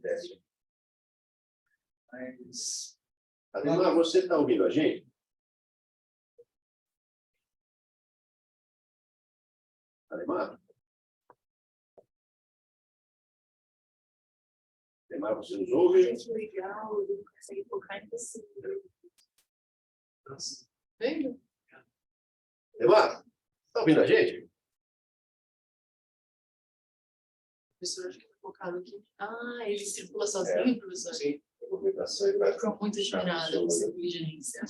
Desce. Ademar, você está ouvindo a gente? Ademar? Ademar, você nos ouve? Gente, legal, eu não consegui tocar em você. Vendo? Ademar, está ouvindo a gente? Professor, acho que está focado aqui. Ah, ele circula sozinho, professor? Sim. Ficou muito admirada com sua inteligência.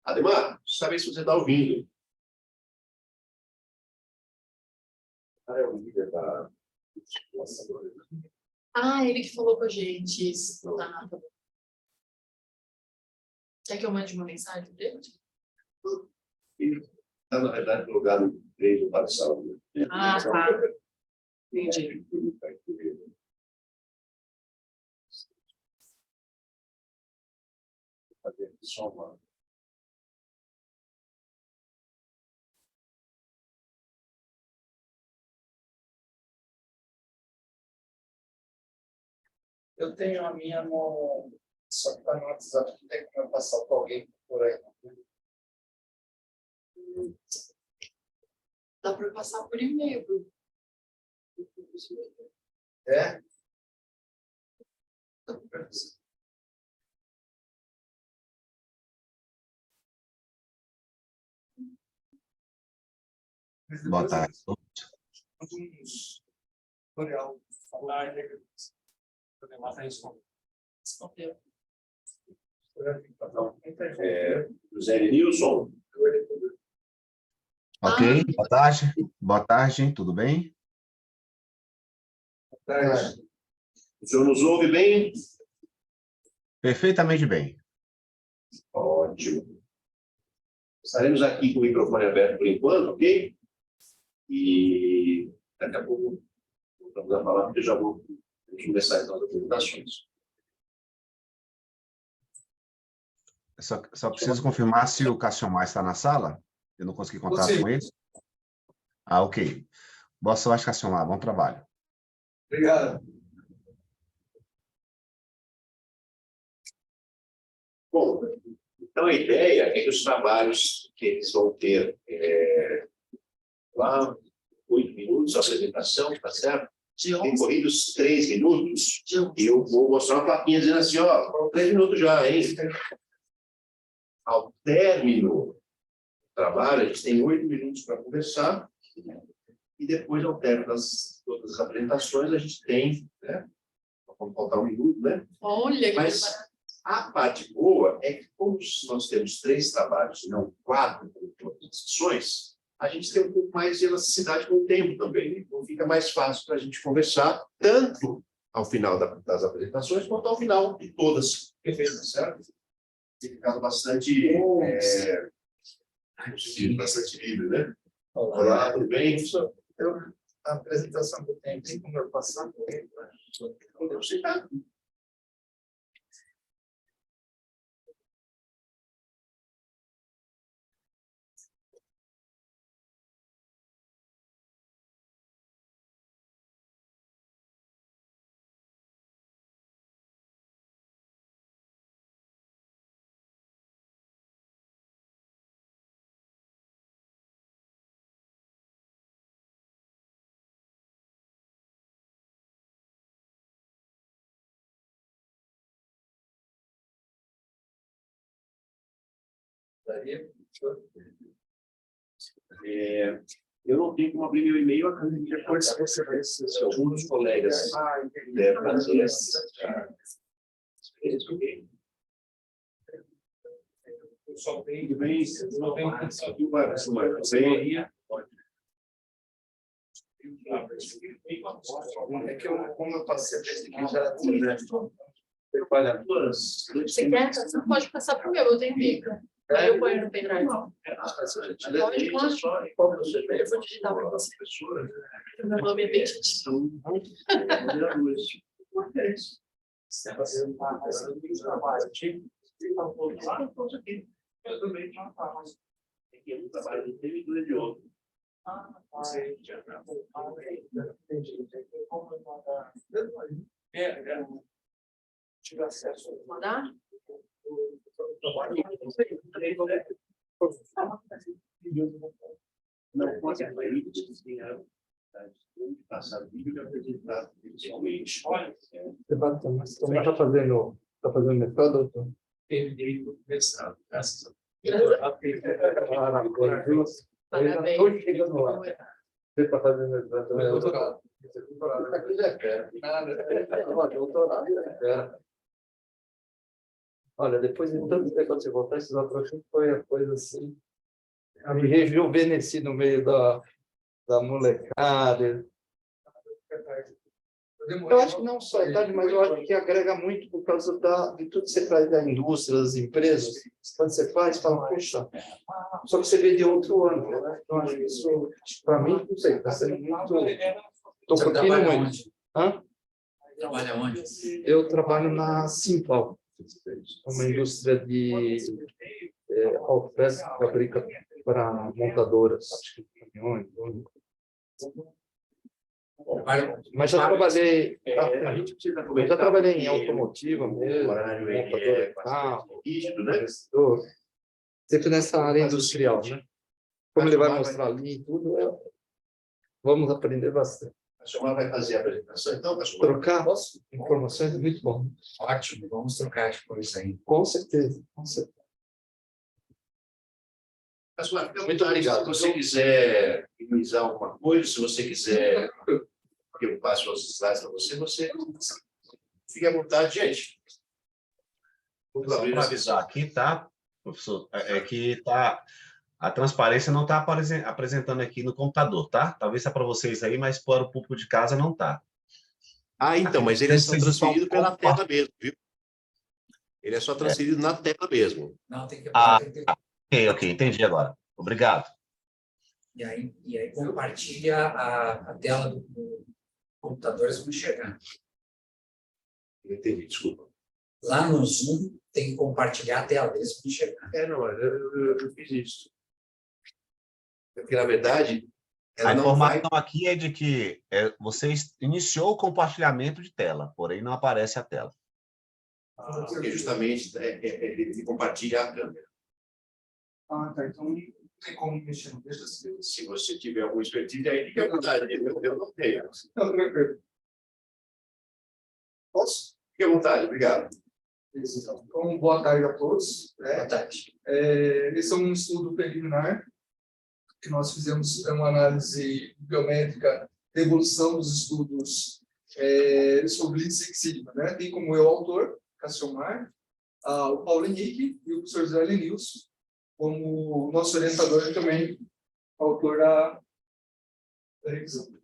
Ademar, saber se você está ouvindo. É o líder da circulação. Ah, ele que falou com a gente isso. Tá, tá bom. Quer que eu mande uma mensagem para ele? Ele está, na verdade, plugado desde o passado. Ah, tá. Entendi. Fazer só uma. Eu tenho a minha no. Só que está no WhatsApp, não tem como eu passar para alguém por aí. Dá para passar por e-mail. É? Boa tarde. Alguns tutorial falar Respondeu. José Nilson. Ok, boa tarde. Boa tarde, tudo bem? O senhor nos ouve bem? Perfeitamente bem. Ótimo. Estaremos aqui com o microfone aberto por enquanto, ok? E daqui a pouco vamos a falar, porque já vou começar então as apresentações. Só preciso confirmar se o Cassiomar está na sala. Eu não consegui contato com ele. Ah, ok. Boa sorte, Cassiomar. Bom trabalho. Obrigado. Bom, então a ideia é que os trabalhos que eles vão ter lá, 8 minutos, a apresentação, tá certo? Tem corridos 3 minutos, e eu vou mostrar uma plaquinha dizendo assim, ó, foram 3 minutos já, hein? Ao término do trabalho, a gente tem 8 minutos para conversar, e depois, ao término das todas as apresentações, a gente tem, né? Vamos faltar 1 minuto, né? Olha, que Mas a parte boa é que, como nós temos 3 trabalhos, e não 4, como todas as sessões, a gente tem um pouco mais de elasticidade com o tempo também. Então, fica mais fácil para a gente conversar, tanto ao final das apresentações, quanto ao final de todas. Perfeito, certo? Tem ficado bastante livre, né? Olá, tudo bem? A apresentação que eu tenho, tem como eu passar por ele? Podemos chegar. Eu não tenho como abrir meu e-mail, acredito que depois se alguns dos colegas devem fazer essa. Tudo bem? Não tem que vai É que eu, como eu passei desde que já você quer? Você não pode passar para o meu, eu tenho bico. Aí eu ponho no pendrive. Pode, claro. Eu vou digitar para você. Meu nome é Betty. Eu também não faço. Tem que ir no trabalho de tempo e dois de outro. Tive acesso. Mandar? Não pode haver passar vídeo e apresentar inicialmente. Mas também está fazendo mestrado, doutor? Teve direito ao mestrado, graças a Parabéns. Estou chegando lá. Você está fazendo mestrado também? Doutorado. Aqui já quer. Doutorado já quer. Olha, depois de tanto tempo quando você voltar, esses outros foi a coisa assim. A me rejuvenesci no meio da molecada. Eu acho que não só é tarde, mas eu acho que agrega muito por causa de tudo que você traz da indústria, das empresas. Quando você faz, fala, poxa, só que você vê de outro ângulo, né? Então, acho que isso, para mim, não sei, está sendo muito. Estou curtindo muito. Hã? Trabalha onde? Eu trabalho na Simpal, uma indústria de autopeças que fabrica para montadoras, caminhões, mas já trabalhei, em automotiva mesmo, montadora de carro, sempre nessa área industrial, né? Como ele vai mostrar ali e tudo, vamos aprender bastante. A senhora vai fazer a apresentação, então, pastor? Trocar informações é muito bom. Ótimo, vamos trocar depois aí. Com certeza, com certeza. Pastor, Muito obrigado. Se você quiser minimizar alguma coisa, se você quiser que eu passe os slides para você fique à vontade, gente. Vamos Só abrir para avisar aqui, tá, professor? Que a transparência não está apresentando aqui no computador, tá? Talvez seja para vocês aí, mas para o público de casa não está. Ah, então, mas ele é só transferido pela tela mesmo, viu? Ele é só transferido na tela mesmo. Não, tem que... Ok, entendi agora. Obrigado. E aí compartilha a tela do computador, eles vão enxergar. Entendi, desculpa. Lá no Zoom, tem que compartilhar a tela, eles vão enxergar. Não, eu fiz isso. Porque, na verdade, A informação aqui é de que você iniciou o compartilhamento de tela, porém não aparece a tela. Porque justamente ele compartilha a câmera. Ah, tá. Então não tem como mexer, não deixa assim. Se você tiver alguma expertise, aí fica à vontade. Eu não tenho. Não, tranquilo. Posso? Fique à vontade, obrigado. Então, boa tarde a todos. Boa tarde. Esse é um estudo preliminar que nós fizemos, uma análise biométrica da evolução dos estudos sobre Lean Six Sigma, né? Tem como eu autor, Cassiomar, o Paulo Henrique e o professor Zé Lenilson, como nosso orientador e também autor da revisão. De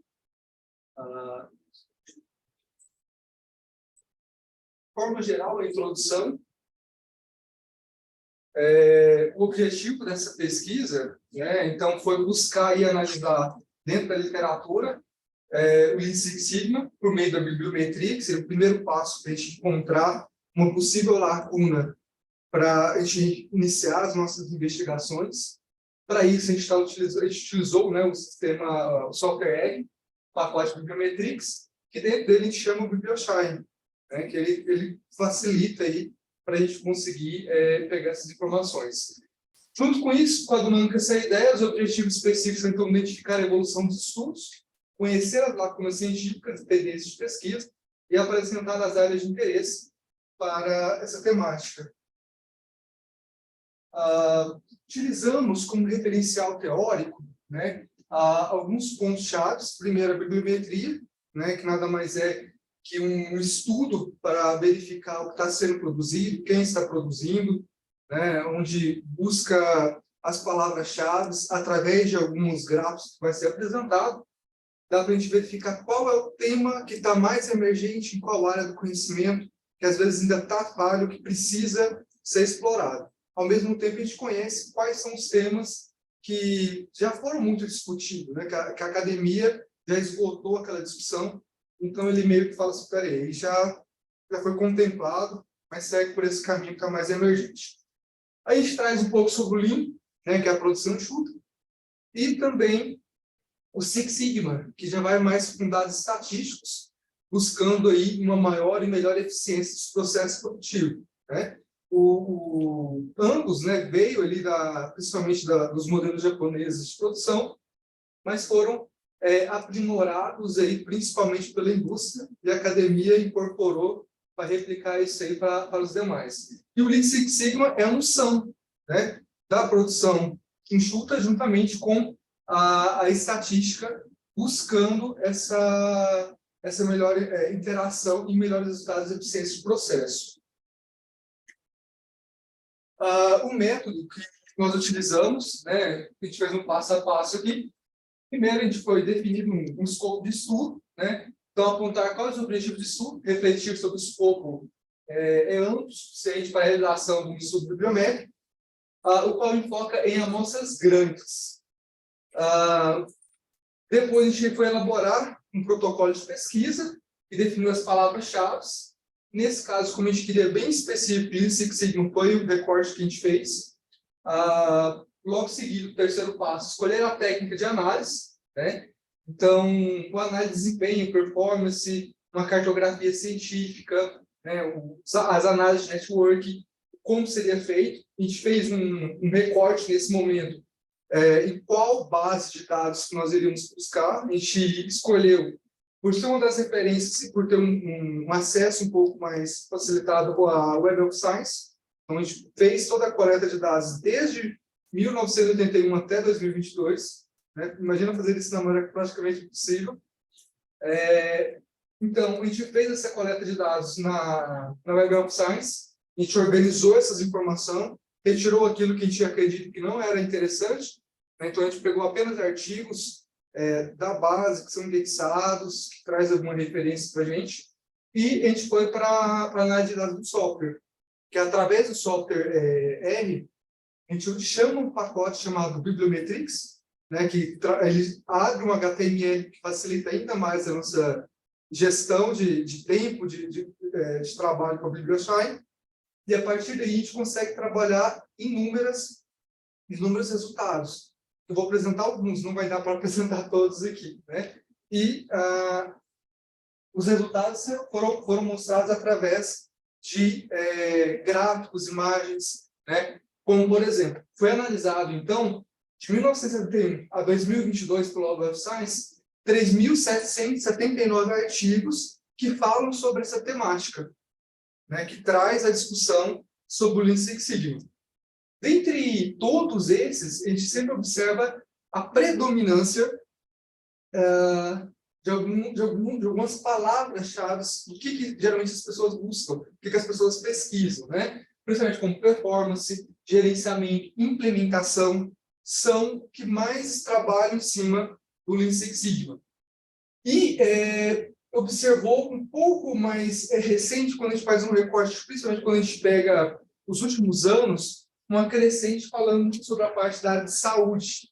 forma geral, a introdução. O objetivo dessa pesquisa, né, então, foi buscar e analisar dentro da literatura o Lean Six Sigma por meio da bibliometria, que seria o primeiro passo para a gente encontrar uma possível lacuna para a gente iniciar as nossas investigações. Para isso, a gente utilizou, né, o sistema, o software R, pacote Bibliometrix, que dentro dele a gente chama o BiblioShine, né, que ele facilita aí para a gente conseguir pegar essas informações. Junto com isso, coadunando com essa ideia, os objetivos específicos são então identificar a evolução dos estudos, conhecer as lacunas científicas, tendências de pesquisa e apresentar as áreas de interesse para essa temática. Utilizamos como referencial teórico, né, alguns pontos-chave. Primeiro, a bibliometria, né, que nada mais é que um estudo para verificar o que está sendo produzido, quem está produzindo, né, onde busca as palavras-chave através de alguns gráficos que vai ser apresentado, dá para a gente verificar qual é o tema que está mais emergente em qual área do conhecimento, que às vezes ainda está falho, que precisa ser explorado. Ao mesmo tempo, a gente conhece quais são os temas que já foram muito discutidos, né? Que a academia já esgotou aquela discussão, então ele meio que fala assim, peraí, já foi contemplado, mas segue por esse caminho que é mais emergente. Aí a gente traz um pouco sobre o Lean, né, que é a produção enxuta, e também o Six Sigma, que já vai mais com dados estatísticos, buscando aí uma maior e melhor eficiência dos processos produtivos, né? Ambos, né, veio ali principalmente dos modelos japoneses de produção, mas foram aprimorados aí principalmente pela indústria, e a academia incorporou para replicar isso aí para os demais. E o Lean Six Sigma é a noção, né, da produção enxuta juntamente com a estatística, buscando essa melhor interação e melhores resultados de eficiência de processo. O método que nós utilizamos, né, a gente fez um passo a passo aqui. Primeiro, a gente foi definido um escopo de estudo, né? Então, apontar quais os objetivos de estudo, refletir sobre o escopo amplo o suficiente para a realização de um estudo bibliométrico, o qual enfoca em amostras grandes. Depois, a gente foi elaborar um protocolo de pesquisa e definiu as palavras-chave. Nesse caso, como a gente queria bem específico, Lean Six Sigma foi o recorte que a gente fez. Logo seguido, o terceiro passo, escolher a técnica de análise, né? Então, uma análise de desempenho, performance, uma cartografia científica, né? As análises de network, como seria feito. A gente fez um recorte nesse momento, em qual base de dados que nós iríamos buscar. A gente escolheu, por ser uma das referências e por ter um acesso um pouco mais facilitado com a Web of Science. Então, a gente fez toda a coleta de dados desde 1981 até 2022. Né? Imagina fazer isso na maneira praticamente impossível. Então, a gente fez essa coleta de dados na Web of Science, a gente organizou essas informações, retirou aquilo que a gente acredita que não era interessante, né? Então a gente pegou apenas artigos da base, que são indexados, que traz alguma referência para a gente, e a gente foi para a análise de dados do software, que através do software R, a gente chama um pacote chamado Bibliometrics, né, que ele abre um HTML que facilita ainda mais a nossa gestão de tempo de trabalho com a BiblioShine, e a partir daí a gente consegue trabalhar inúmeros resultados. Eu vou apresentar alguns, não vai dar para apresentar todos aqui, né? E os resultados foram mostrados através de gráficos, imagens, né? Como, por exemplo, foi analisado, então, de 1971 a 2022 pelo Web of Science, 3.779 artigos que falam sobre essa temática, né, que traz a discussão sobre o Lean Six Sigma. Dentre todos esses, a gente sempre observa a predominância de algumas palavras-chave do que geralmente as pessoas buscam, o que as pessoas pesquisam, né? Principalmente como performance, gerenciamento, implementação, são que mais trabalham em cima do Lean Six Sigma. E observou um pouco mais recente, quando a gente faz um recorte, principalmente quando a gente pega os últimos anos, uma crescente falando sobre a parte da área de saúde,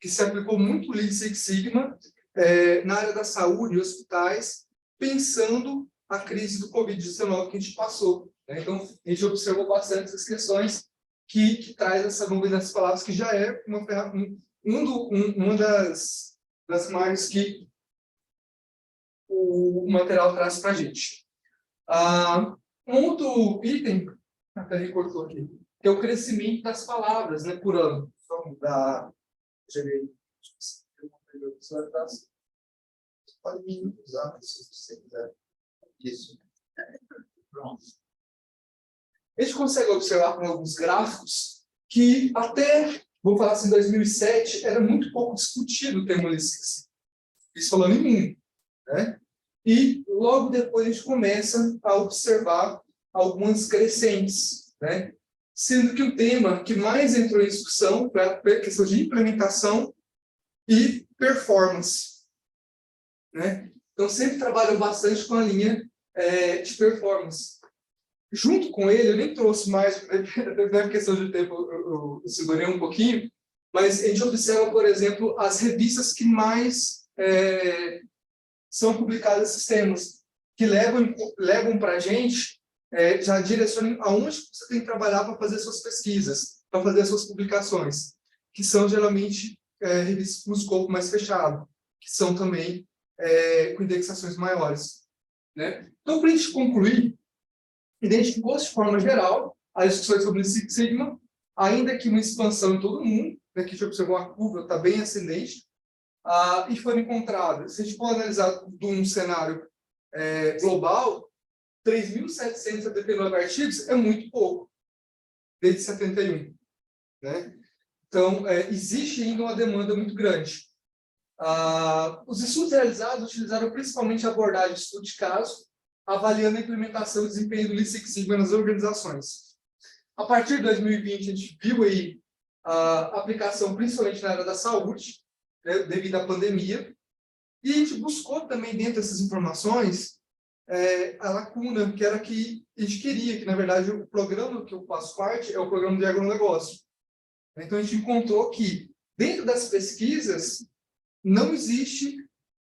que se aplicou muito o Lean Six Sigma na área da saúde e hospitais, pensando a crise do Covid-19 que a gente passou, né? Então, a gente observou bastante essas questões que traz essa nuvem das palavras, que já é uma das margens que o material traz para a gente. Um outro item, até recortou aqui, que é o crescimento das palavras, né, por ano. Vamos mudar. Pode me usar se você quiser. Isso. Pronto. A gente consegue observar com alguns gráficos que até, vamos falar assim, em 2007, era muito pouco discutido o termo Lean Six Sigma. Isso falando em mundo, né? E logo depois a gente começa a observar algumas crescentes, né? Sendo que o tema que mais entrou em discussão foi a questão de implementação e performance, né? Então, sempre trabalho bastante com a linha de performance. Junto com ele, eu nem trouxe mais, na questão de tempo eu segurei um pouquinho, mas a gente observa, por exemplo, as revistas que mais são publicadas esses temas, que levam para a gente, já direcionam aonde você tem que trabalhar para fazer suas pesquisas, para fazer as suas publicações, que são geralmente revistas com escopo mais fechado, que são também com indexações maiores. né? Então, para a gente concluir, identificou-se de forma geral as discussões sobre o Six Sigma, ainda que uma expansão em todo o mundo, né, que a gente observou a curva está bem ascendente, e foram encontradas, se a gente for analisar de um cenário global, 3.779 artigos é muito pouco, desde 71. Né? Então, existe ainda uma demanda muito grande. Os estudos realizados utilizaram principalmente a abordagem de estudo de caso, avaliando a implementação e desempenho do Lean Six Sigma nas organizações. A partir de 2020, a gente viu aí a aplicação principalmente na área da saúde, né, devido à pandemia, e a gente buscou também dentro dessas informações a lacuna, que era que a gente queria, que na verdade o programa que eu faço parte é o programa de agronegócio. Então a gente encontrou que dentro das pesquisas não existe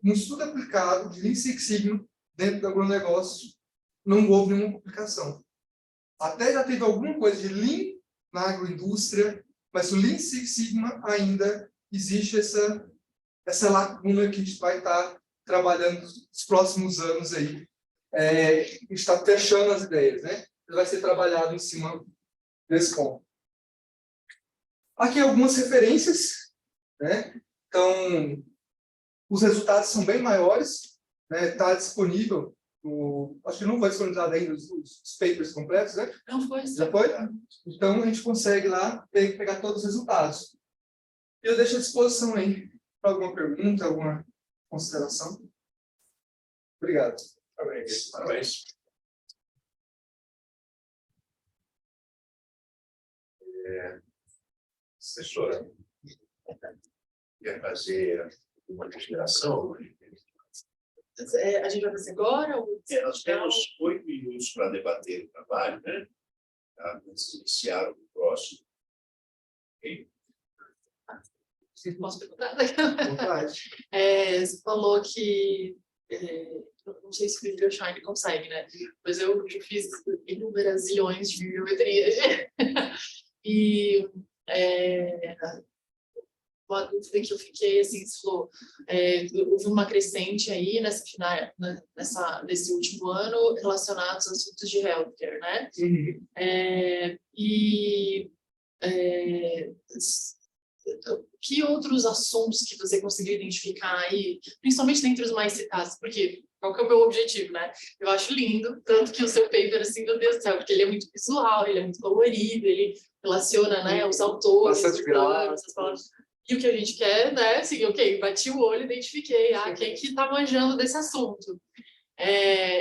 um estudo aplicado de Lean Six Sigma dentro do agronegócio, não houve nenhuma publicação. Até já teve alguma coisa de Lean na agroindústria, mas o Lean Six Sigma ainda existe essa lacuna que a gente vai estar trabalhando nos próximos anos aí. A gente está fechando as ideias, né? Vai ser trabalhado em cima desse ponto. Aqui algumas referências, né? Então, os resultados são bem maiores, né? Está disponível, acho que não foi disponibilizado ainda os papers completos, né? Não foi. Já foi? Então, a gente consegue lá pegar todos os resultados. Eu deixo à disposição aí para alguma pergunta, alguma consideração. Obrigado. Parabéns. Professora, quer fazer uma consideração? A gente vai fazer agora? Nós temos 8 minutos para debater o trabalho, né? Antes de iniciar o próximo. Okay? Posso perguntar? Você falou que... não sei se o Videoshine consegue, né? Mas eu fiz inúmeras zilhões de bibliometrias. E uma dúvida que eu fiquei, assim, você falou, houve uma crescente aí nesse último ano relacionados aos assuntos de healthcare, né? Uhum. Que outros assuntos que você conseguiu identificar aí, principalmente dentre os mais citados, porque qual que é o meu objetivo, né? Eu acho lindo, tanto que o seu paper, assim, meu Deus do céu, porque ele é muito visual, ele é muito colorido, ele relaciona, né, os autores, os planos, as palavras. E o que a gente quer, né, assim, ok, bati o olho, identifiquei, quem que tá manjando desse assunto.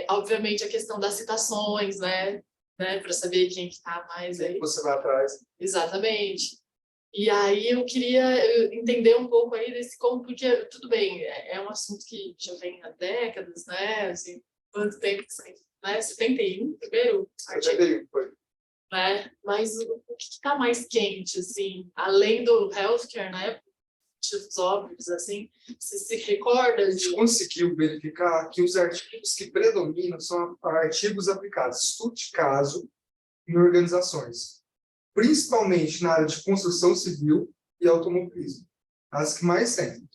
Obviamente, a questão das citações, né, para saber quem que tá mais aí. Você vai atrás. Exatamente. E aí eu queria entender um pouco aí desse como, porque, tudo bem, é um assunto que já vem há décadas, né, assim, quanto tempo que sai, né, 71, primeiro artigo. 71, foi. Né? Mas o que está mais quente, assim, além do healthcare, né? Os óbvios, assim, você se recorda? A gente conseguiu verificar que os artigos que predominam são artigos aplicados, estudo de caso, em organizações, principalmente na área de construção civil e automobilismo, as que mais tem,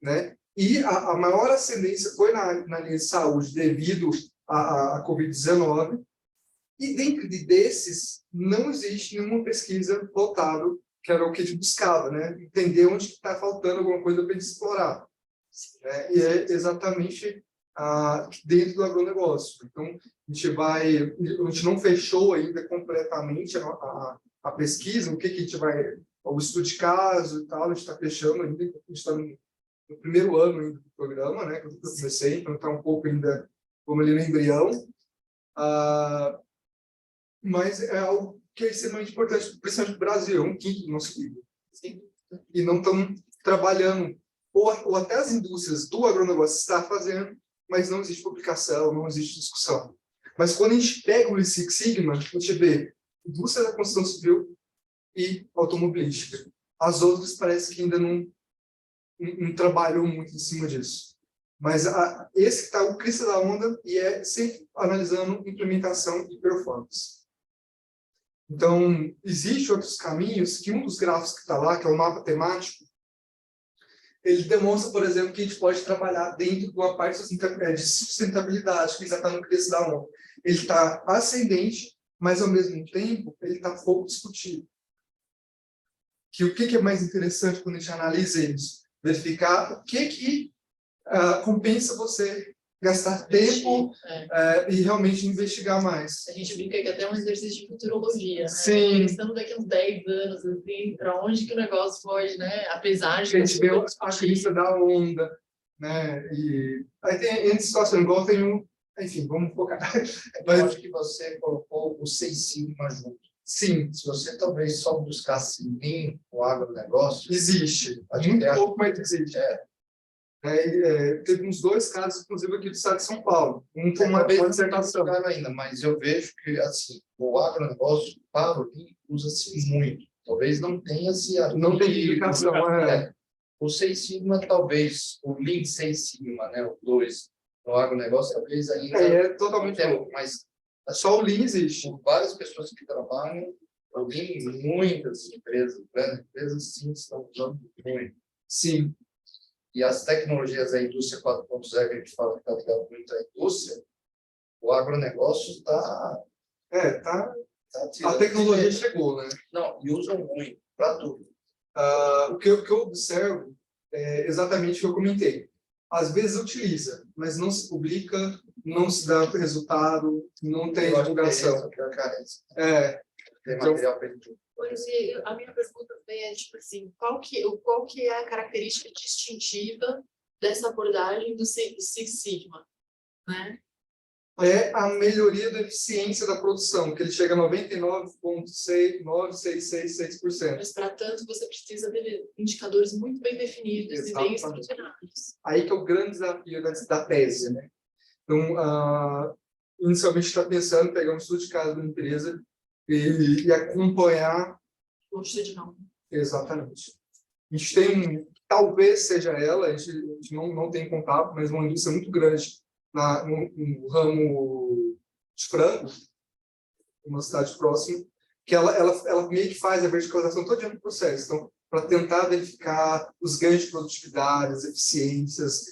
né? E a maior ascendência foi na linha de saúde devido à Covid-19. E dentro desses, não existe nenhuma pesquisa voltada, que era o que a gente buscava, né? Entender onde está faltando alguma coisa para a gente explorar. Né? E é exatamente dentro do agronegócio. Então, a gente não fechou ainda completamente a pesquisa, o que a gente vai... O estudo de caso e tal, a gente está fechando ainda, a gente está no primeiro ano ainda do programa, né? Que eu comecei, então está um pouco ainda, como ali no embrião. Mas é algo que é extremamente importante, principalmente no Brasil, 1/5 do nosso PIB. E não estão trabalhando, ou até as indústrias do agronegócio estão fazendo, mas não existe publicação, não existe discussão. Mas quando a gente pega o Lean Six Sigma, a gente vê indústria da construção civil e automobilística. As outras parece que ainda não trabalham muito em cima disso. Mas esse está o crista da onda e é sempre analisando implementação e performance. Então, existem outros caminhos, que um dos gráficos que está lá, que é o mapa temático, ele demonstra, por exemplo, que a gente pode trabalhar dentro de uma parte de sustentabilidade, que já está no preço da onda. Ele está ascendente, mas, ao mesmo tempo, ele está pouco discutido. O que é mais interessante quando a gente analisa isso? Verificar o que compensa você gastar tempo e realmente investigar mais. A gente brinca que até é um exercício de futurologia, né? Sim. Pensando daqui a uns 10 anos, assim, para onde que o negócio pode, né? Apesar de... A gente vê a crista da onda, né? E aí tem situações, igual tem um... Enfim, vamos focar. Eu acho que você colocou o 6 sigma junto. Sim. Se você talvez só buscasse Lean, o agronegócio... Existe. A gente Muito acha pouco, mas existe. Teve uns 2 casos, inclusive, aqui do estado de São Paulo. Um com uma dissertação. Ainda, mas eu vejo que assim, o agronegócio para o Lean usa-se muito. Talvez não tenha não tem indicação. O 6 sigma, talvez, o Lean 6 sigma, né, o 2, no agronegócio, talvez ainda... É totalmente novo, mas só o Lean existe. Por várias pessoas que trabalham, o Lean, muitas empresas, grandes empresas, sim, estão usando muito. Sim. E as tecnologias da indústria 4.0, que a gente fala que está ligado muito à indústria, o agronegócio está... A tecnologia chegou, né? Não, e usam muito, para tudo. O que eu observo é exatamente o que eu comentei. Às vezes utiliza, mas não se publica, não se dá resultado, não tem divulgação. Tem material perdido. Pois é, a minha pergunta é, tipo assim, qual que é a característica distintiva dessa abordagem do Six Sigma, né? É a melhoria da eficiência da produção, que ele chega a 99,9666%. Mas, para tanto, você precisa de indicadores muito bem definidos e bem estruturados. Aí que é o grande desafio da tese, né? Então, inicialmente está pensando em pegar um estudo de caso da empresa e acompanhar... Longitudinal. Exatamente. A gente tem, talvez seja ela, a gente não tem contato, mas uma indústria muito grande no ramo de frango, uma cidade próxima, que ela meio que faz a verticalização todo dia do processo. Então, para tentar verificar os ganhos de produtividade, as eficiências,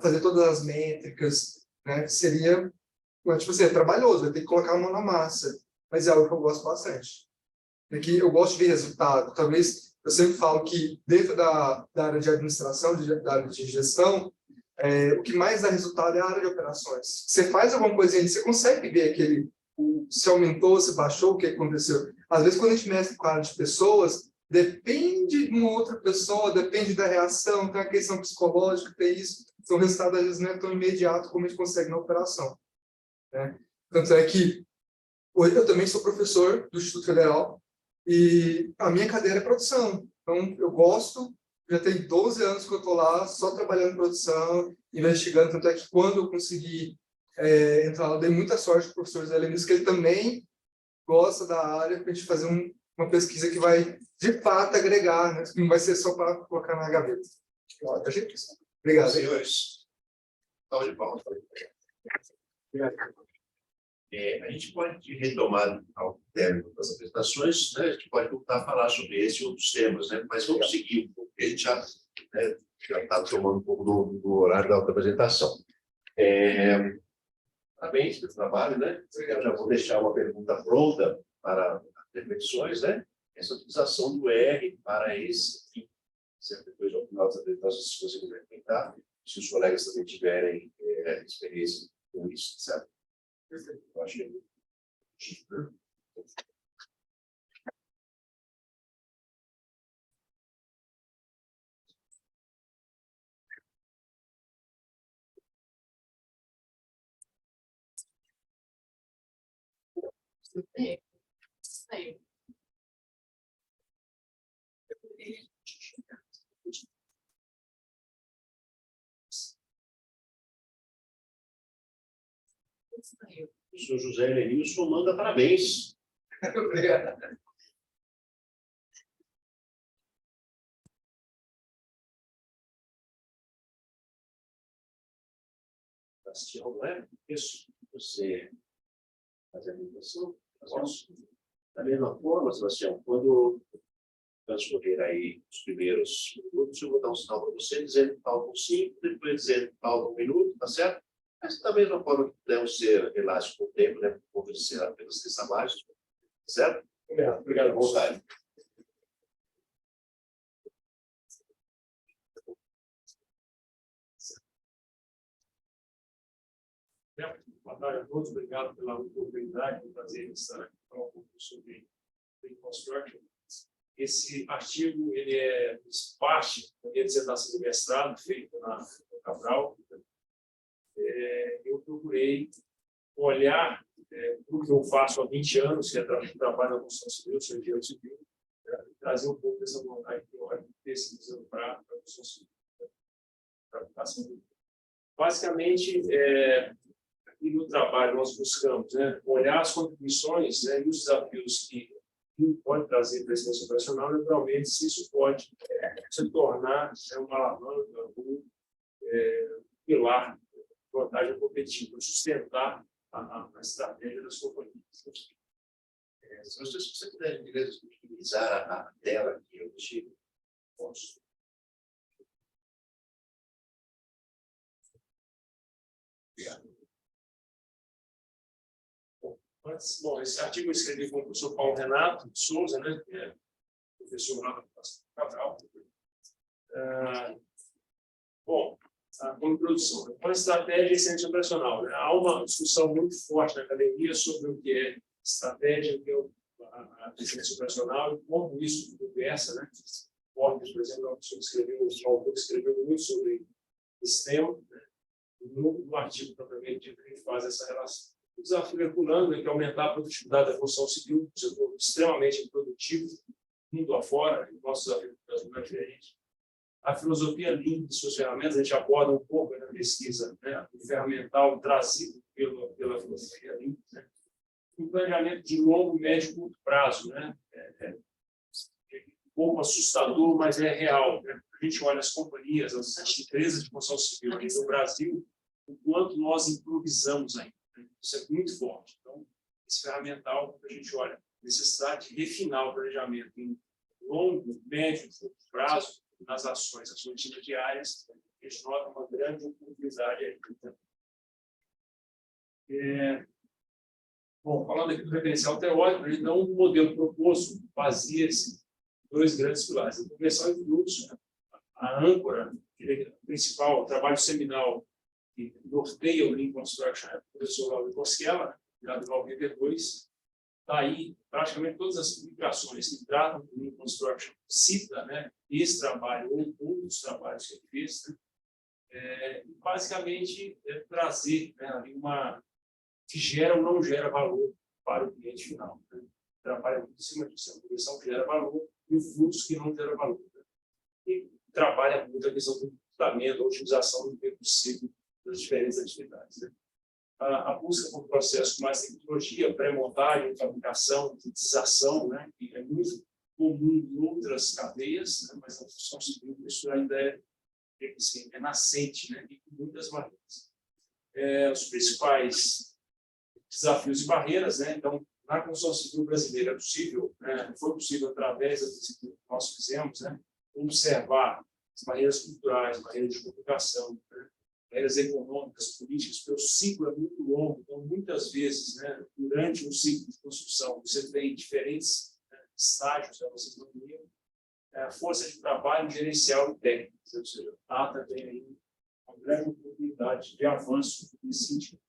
fazer todas as métricas, né? Seria, tipo assim, é trabalhoso, vai ter que colocar a mão na massa, mas é algo que eu gosto bastante. É que eu gosto de ver resultado. Talvez, eu sempre falo que dentro da área de administração, da área de gestão, o que mais dá resultado é a área de operações. Você faz alguma coisa ali, você consegue ver se aumentou, se baixou, o que aconteceu. Às vezes, quando a gente mexe com a área de pessoas, depende de uma outra pessoa, depende da reação, tem uma questão psicológica, tem isso. Então, o resultado, às vezes, não é tão imediato como a gente consegue na operação, né? Tanto é que hoje eu também sou professor do Instituto Federal e a minha cadeira é produção. Então, eu gosto, já tem 12 anos que eu estou lá, só trabalhando em produção, investigando. Tanto é que quando eu consegui entrar lá, dei muita sorte para o professor Zé Lenis, que ele também gosta da área, para a gente fazer uma pesquisa que vai, de fato, agregar, né? Não vai ser só para colocar na gaveta. Obrigado. Senhores, salve de palmas. A gente pode retomar ao término das apresentações, né? A gente pode voltar a falar sobre esse e outros temas, né? Mas vamos seguir, porque a gente já está tomando um pouco do horário da outra apresentação. Parabéns pelo trabalho, né? Eu já vou deixar uma pergunta pronta para reflexões, né? Essa utilização do R para esse fim. Depois, ao final das apresentações, se você quiser comentar, se os colegas também tiverem experiência com isso, certo? Eu acho que Sei. o senhor José Lenilson manda parabéns. Obrigado. Sebastião, não é? Isso. Você fazer a apresentação? Da mesma forma, Sebastião, quando transcorrer aí os primeiros minutos, eu vou dar um sinal para você, dizendo que falta um 5, depois dizendo que falta um minuto, tá certo? Mas da mesma forma que podemos ser elásticos com o tempo, né? Convencer apenas 3 abaixo, certo? Obrigado, à vontade. Boa tarde a todos, obrigado pela oportunidade de fazer essa falar um pouco sobre Reconstruction. Esse artigo ele é parte da minha dissertação de mestrado feita na Cabral. Eu procurei olhar o que eu faço há 20 anos, que é trabalho na construção civil, sou engenheiro civil, trazer um pouco dessa vontade teórica pesquisando para a construção civil, para a aplicação do. Basicamente, aqui no trabalho nós buscamos olhar as contribuições e os desafios que pode trazer para a excelência operacional, naturalmente, se isso pode se tornar uma alavanca, um pilar de vantagem competitiva, sustentar a estratégia das companhias. Se você puder utilizar a tela que eu te posso. Obrigado. Bom, esse artigo eu escrevi com o professor Paulo Renato de Souza, que é professor lá da Cabral. Bom, como introdução, uma estratégia de excelência operacional. Há uma discussão muito forte na academia sobre o que é estratégia, o que é a excelência operacional e como isso conversa. Borges, por exemplo, o autor escreveu muito sobre esse tema. No artigo propriamente dito, ele faz essa relação. O desafio herculano é que aumentar a produtividade da construção civil, um setor extremamente produtivo, mundo afora, e o nosso desafio é diferente. A filosofia Lean de suas ferramentas, a gente aborda um pouco na pesquisa, o ferramental trazido pela filosofia Lean, um planejamento de longo, médio e curto prazo, um pouco assustador, mas é real. A gente olha as companhias, as empresas de construção civil aqui no Brasil, o quanto nós improvisamos ainda. Isso é muito forte. Então, esse ferramental, a gente olha, necessidade de refinar o planejamento em longo, médio e curto prazo nas ações diárias, a gente nota uma grande oportunidade aí. Bom, falando aqui do referencial teórico, então, o modelo proposto baseia-se em 2 grandes pilares: a conversão e fluxo, a âncora, a principal, o trabalho seminal que norteia o Lean Construction, o professor Lauro Cosquela, lá de 92. Daí, praticamente todas as publicações que tratam do Lean Construction cita esse trabalho ou outros trabalhos que ele fez, basicamente trazer uma que gera ou não gera valor para o cliente final. Trabalha muito em cima disso, a conversão que gera valor e o fluxo que não gera valor. E trabalha muito a questão do comportamento, a otimização do tempo possível das diferentes atividades. A busca por processo com mais tecnologia, pré-montagem, fabricação, utilização, que é muito comum em outras cadeias, mas na construção civil isso ainda é nascente, e com muitas maneiras. Os principais desafios e barreiras, então, na construção civil brasileira é possível, foi possível através da disciplina que nós fizemos, observar as barreiras culturais, barreiras de comunicação, barreiras econômicas, políticas, porque o ciclo é muito longo, então, muitas vezes, durante um ciclo de construção, você tem diferentes estágios da nossa economia, força de trabalho gerencial e técnica, ou seja, há também aí uma grande oportunidade de avanço nesse sentido.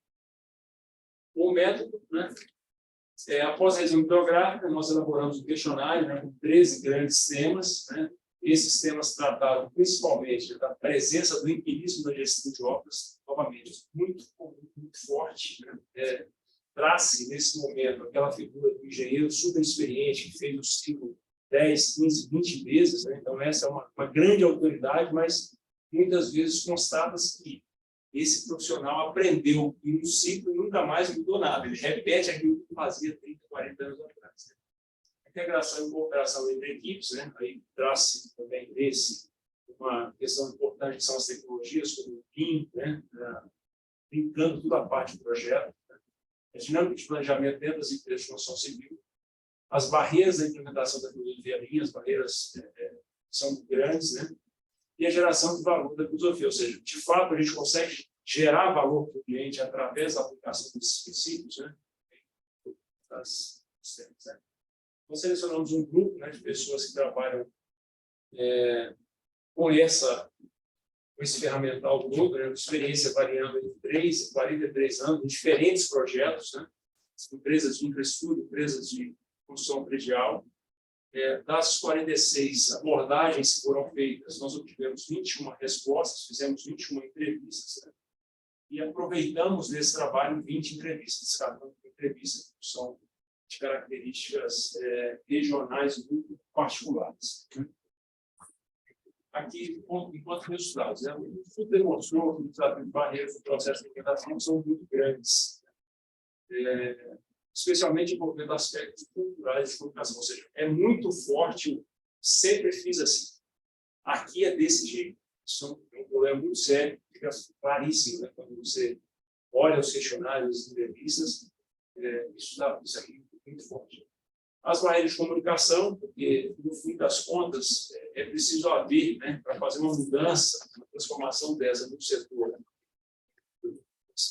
O método, após a revisão bibliográfica, nós elaboramos um questionário com 13 grandes temas. Esses temas trataram principalmente da presença do empirismo na gestão de obras, novamente, muito comum, muito forte. Traz-se, nesse momento, aquela figura do engenheiro super experiente, que fez o ciclo 10, 15, 20 vezes. Então, essa é uma grande autoridade, mas muitas vezes constata-se que esse profissional aprendeu em um ciclo e nunca mais mudou nada. Ele repete aquilo que fazia 30, 40 anos atrás. Integração e cooperação entre equipes, aí traz também uma questão importante que são as tecnologias, como o PIM, brincando toda a parte do projeto. A dinâmica de planejamento dentro das empresas de construção civil, As barreiras da implementação da filosofia Lean, as barreiras são grandes, né? E a geração de valor da filosofia, ou seja, de fato, a gente consegue gerar valor para o cliente através da aplicação desses princípios, né? Né? Nós selecionamos um grupo, né, de pessoas que trabalham com esse ferramental todo, né, experiência variando entre 3 e 43 anos, em diferentes projetos, né, empresas de infraestrutura, empresas de construção predial. Das 46 abordagens que foram feitas, nós obtivemos 21 respostas, fizemos 21 entrevistas, né, e aproveitamos desse trabalho 20 entrevistas, cada uma entrevista que são de características regionais muito particulares. Né. Aqui, enquanto resultados, né, o estudo demonstrou que os desafios de barreiras do processo de implementação são muito grandes, especialmente envolvendo aspectos culturais de comunicação, ou seja, é muito forte, sempre fiz assim, aqui é desse jeito. Isso é um problema muito sério, fica claríssimo, né, quando você olha os questionários, as entrevistas, isso aqui é muito forte. As barreiras de comunicação, porque, no fim das contas, é preciso haver, né, para fazer uma mudança, uma transformação dessa no setor, né,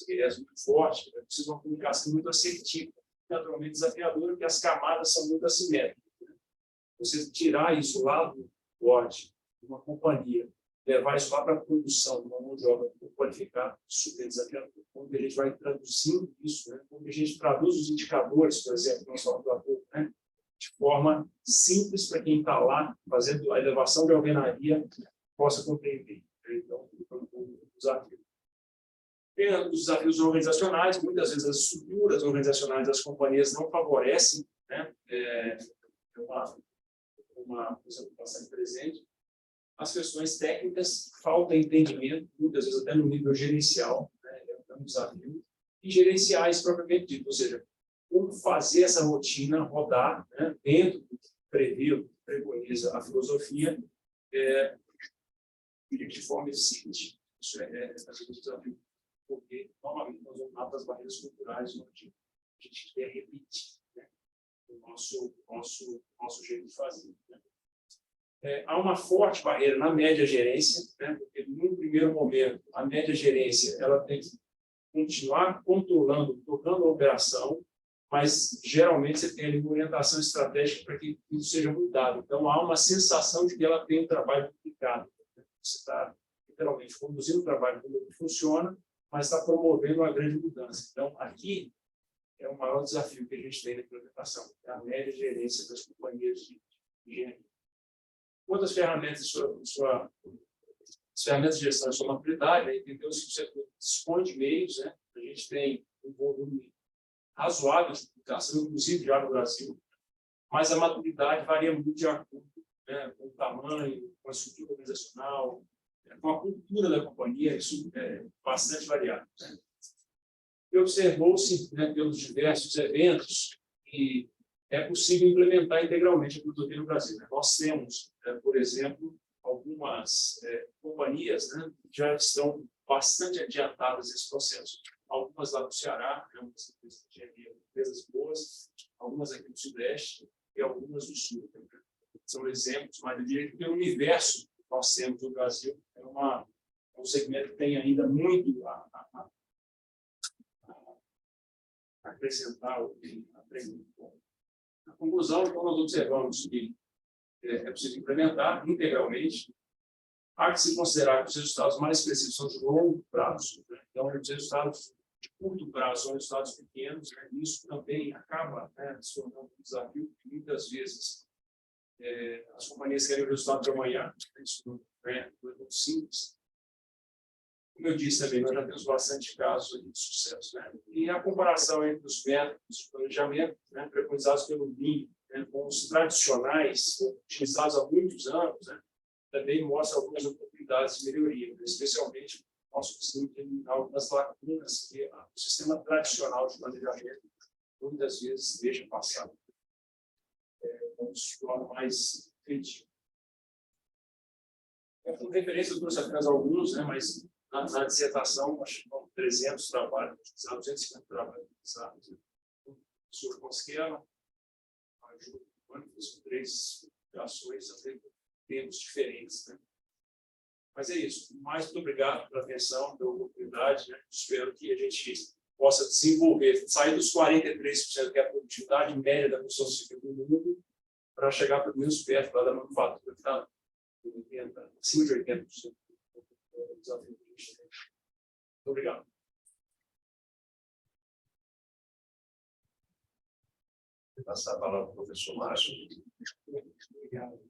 é muito forte, é preciso uma comunicação muito assertiva, naturalmente desafiadora, porque as camadas são muito assimétricas. Né? Você tirar isso lá do board, de uma companhia, levar isso lá para a produção, de uma mão de obra qualificada, super desafiador. Como a gente vai traduzindo isso, né? Como a gente traduz os indicadores, por exemplo, nós falamos há pouco, né? De forma simples para quem está lá fazendo a elevação de alvenaria possa compreender. Então, um desafio. Tem os desafios organizacionais, muitas vezes as estruturas organizacionais das companhias não favorecem, né? Uma coisa bastante presente. As questões técnicas, falta entendimento, muitas vezes até no nível gerencial, né? É um desafio. E gerenciais propriamente dito, ou seja, como fazer essa rotina rodar, né, dentro do que prevê, preconiza a filosofia, de forma eficiente. Isso é um desafio, porque, normalmente, nós vamos lá para as barreiras culturais, onde a gente quer repetir, né, o nosso jeito de fazer. Né. Há uma forte barreira na média gerência, né, porque, no primeiro momento, a média gerência ela tem que continuar controlando, tocando a operação, mas geralmente você tem ali uma orientação estratégica para que isso seja mudado. Então, há uma sensação de que ela tem um trabalho complicado. Você está, literalmente, conduzindo o trabalho como ele funciona, mas está promovendo uma grande mudança. Então, aqui é o maior desafio que a gente tem na implementação, é a média gerência das companhias de engenharia. Quantas ferramentas as ferramentas de gestão de sua maturidade, né? Entendemos que você dispõe de meios, né? A gente tem um volume razoável de publicação, inclusive já no Brasil, mas a maturidade varia muito de acordo, né, com o tamanho, com a estrutura organizacional, com a cultura da companhia, isso é bastante variável. Né? E observou-se, né, pelos diversos eventos que é possível implementar integralmente a filosofia no Brasil. Né? Nós temos, por exemplo, algumas companhias, né, que já estão bastante adiantadas nesse processo. Algumas lá no Ceará, algumas empresas boas, algumas aqui no Sudeste e algumas do Sul. Né? São exemplos, mas eu diria que pelo universo que nós temos no Brasil, é um segmento que tem ainda muito a acrescentar ou aprender. Na conclusão, então, nós observamos que é possível implementar integralmente. Há que se considerar que os resultados mais expressivos são de longo prazo. Né? Então, os resultados de curto prazo são resultados pequenos. Né? Isso também acaba, né, se tornando um desafio, porque muitas vezes as companhias querem o resultado de amanhã. Isso não é muito simples. Como eu disse também, nós já temos bastante casos de sucesso. Né? E a comparação entre os métodos de planejamento, né, preconizados pelo Lean, né, com os tradicionais, utilizados há muitos anos, né, também mostra algumas oportunidades de melhoria, especialmente nós conseguimos eliminar algumas lacunas que o sistema tradicional de planejamento muitas vezes deixa passar. Então, se torna mais efetivo. Com referência, eu trouxe apenas alguns, né, mas na dissertação, acho que foram 300 trabalhos, 250 trabalhos utilizados. O professor Mosquera, São 3 ações, até tempos diferentes, né? Mas é isso. Mais muito obrigado pela atenção, pela oportunidade, né? Espero que a gente possa desenvolver, sair dos 43% que é a produtividade média da construção civil do mundo, para chegar pelo menos perto lá da manufatura, que está acima de 80%. Muito obrigado. Vou passar a palavra para o professor Márcio. Obrigado.